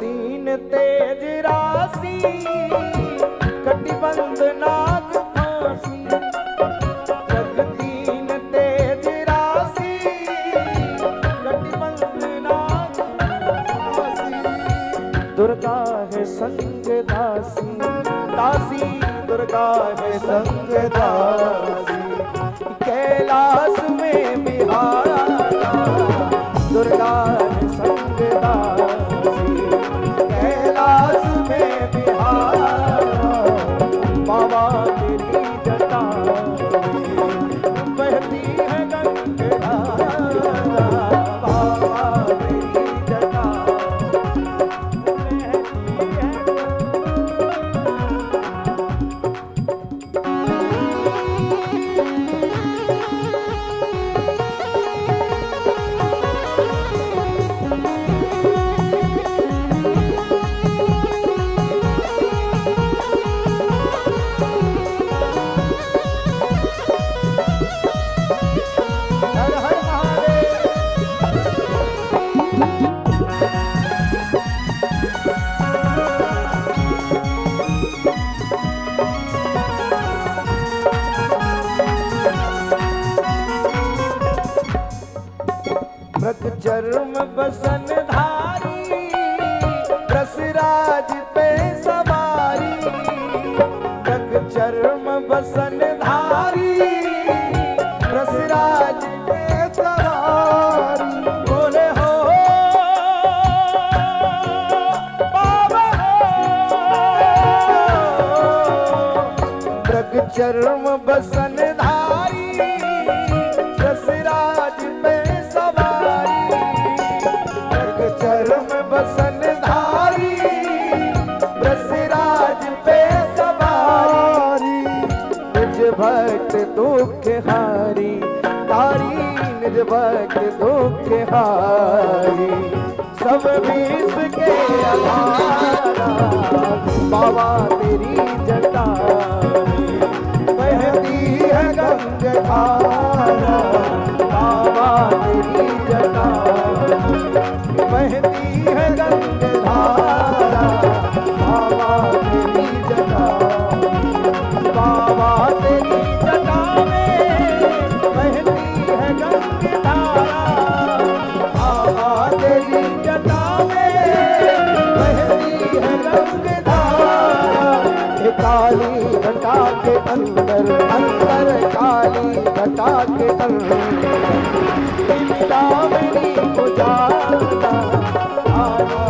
दीन तेज राशि कटिबंध नाग फांसी जग दीन तेज राशि कटिबंध नाग फांसी दुर्गा है संग दासी दासी दुर्गा है संग दासी कैलाश में बिहारा दुर्गा है संग दासी कैलाश में बिहारा बाबा तेरी जटा बहती है गंगा बाबा तेरी जटा बहती है हर हर महादेव मृग चर्म बसन धारी रसराज पे सवारी मृग चर्म बसन धारी रसराज पे सवारी बोले हो बाबा मृग चर्म बसन धारी रसराज पे सवारी मृग चर्म बसन धारी रसराज पे सवारी निज भक्त दुख हारी तारी निज भक्त दुख हारी सब विष के आधारा बाबा तेरी जटा में बहती है गंगा धारा बाबा तेरी जटा में बहती है गंगा धारा बाबा तेरी जटा बाबा तेरी जटा में बहती है गंगा धारा बाबा तेरी जटा में बहती है गंगा धारा ये काली घटा के अंदर अंदर काली घटा के अंदर मिलावनी को जाना आना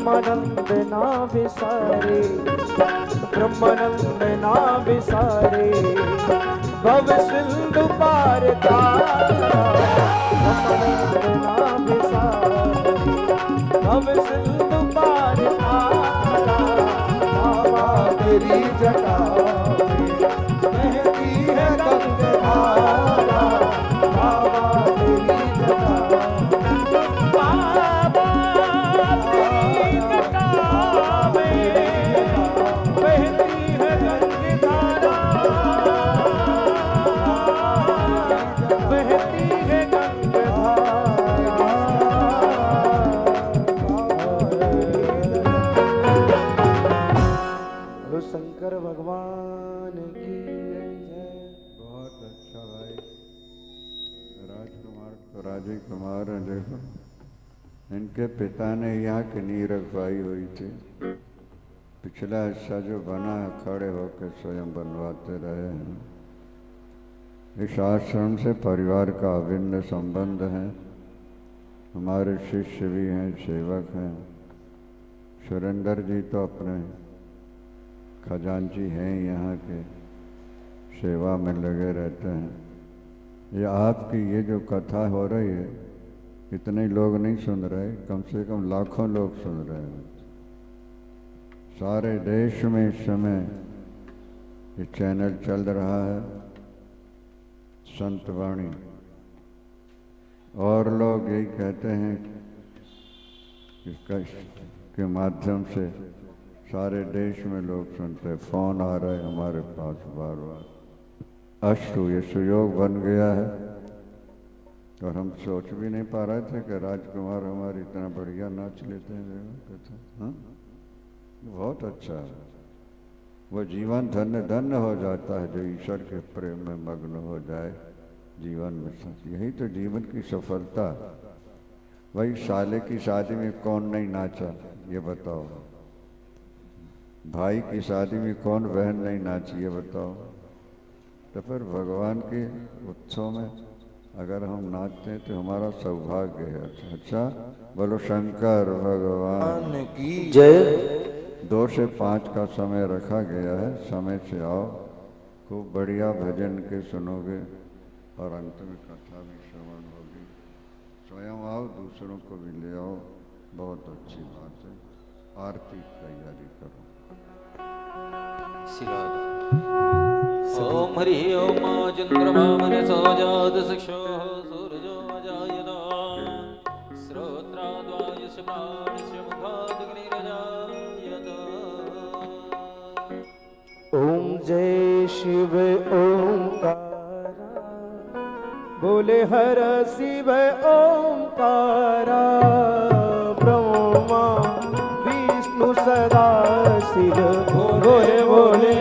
ब्रह्मानंद ना विसारे, ब्रह्मानंद ना विसारे, भव सिंधु पार तारा, ब्रह्मानंद ना विसारे, भव सिंधु पार तारा, बाबा तेरी जटा बहती है गंगाधारा, बाबा तेरी जटा, बाबा तेरी जटा में बहती है गंगाधारा, बहती है गंगाधारा। बोलो शंकर भगवान की जय। बहुत अच्छा भाई। राजकुमार तो राजी कुमार हैं, देखो इनके पिता ने यहाँ की नींव रखवाई हुई थी। पिछला हिस्सा जो बना है खड़े होकर स्वयं बनवाते रहे हैं। इस आश्रम से परिवार का अभिन्न संबंध है। हमारे शिष्य भी हैं, सेवक हैं। सुरेंद्र जी तो अपने खजांची हैं, यहाँ के सेवा में लगे रहते हैं। ये आपकी ये जो कथा हो रही है, इतने लोग नहीं सुन रहे, कम से कम लाखों लोग सुन रहे हैं। सारे देश में इस समय ये चैनल चल रहा है, संत वाणी। और लोग यही कहते हैं के माध्यम से सारे देश में लोग सुनते हैं। फोन आ रहे हैं हमारे पास बार बार। अष्टु ये सुयोग बन गया है और हम सोच भी नहीं पा रहे थे कि राजकुमार हमारे इतना बढ़िया नाच लेते हैं। हाँ? बहुत अच्छा है। वो जीवन धन्य धन्य हो जाता है जो ईश्वर के प्रेम में मग्न हो जाए जीवन में। यही तो जीवन की सफलता। वही साले की शादी में कौन नहीं नाचा, ये बताओ। भाई की शादी में कौन बहन नहीं नाची, ये बताओ। तो फिर भगवान के उत्सव में अगर हम नाचते हैं तो हमारा सौभाग्य है। अच्छा, बोलो शंकर भगवान की जय। 2 से 5 का समय रखा गया है। समय से आओ, खूब बढ़िया भजन के सुनोगे और अंत में कथा भी श्रवण होगी। स्वयं आओ, दूसरों को भी ले आओ, बहुत अच्छी बात है। आरती की तैयारी करो। ओम हरि ओम चंद्रमा मनसो जात चक्षो सूरजो अजायत श्रोत्राद्वायुष प्राणस्य मुखादग्निरजायत। ओम जय शिव ओंकारा, बोले हर शिव ओंकारा, ब्रह्मा विष्णु सदा शिव बोले बोले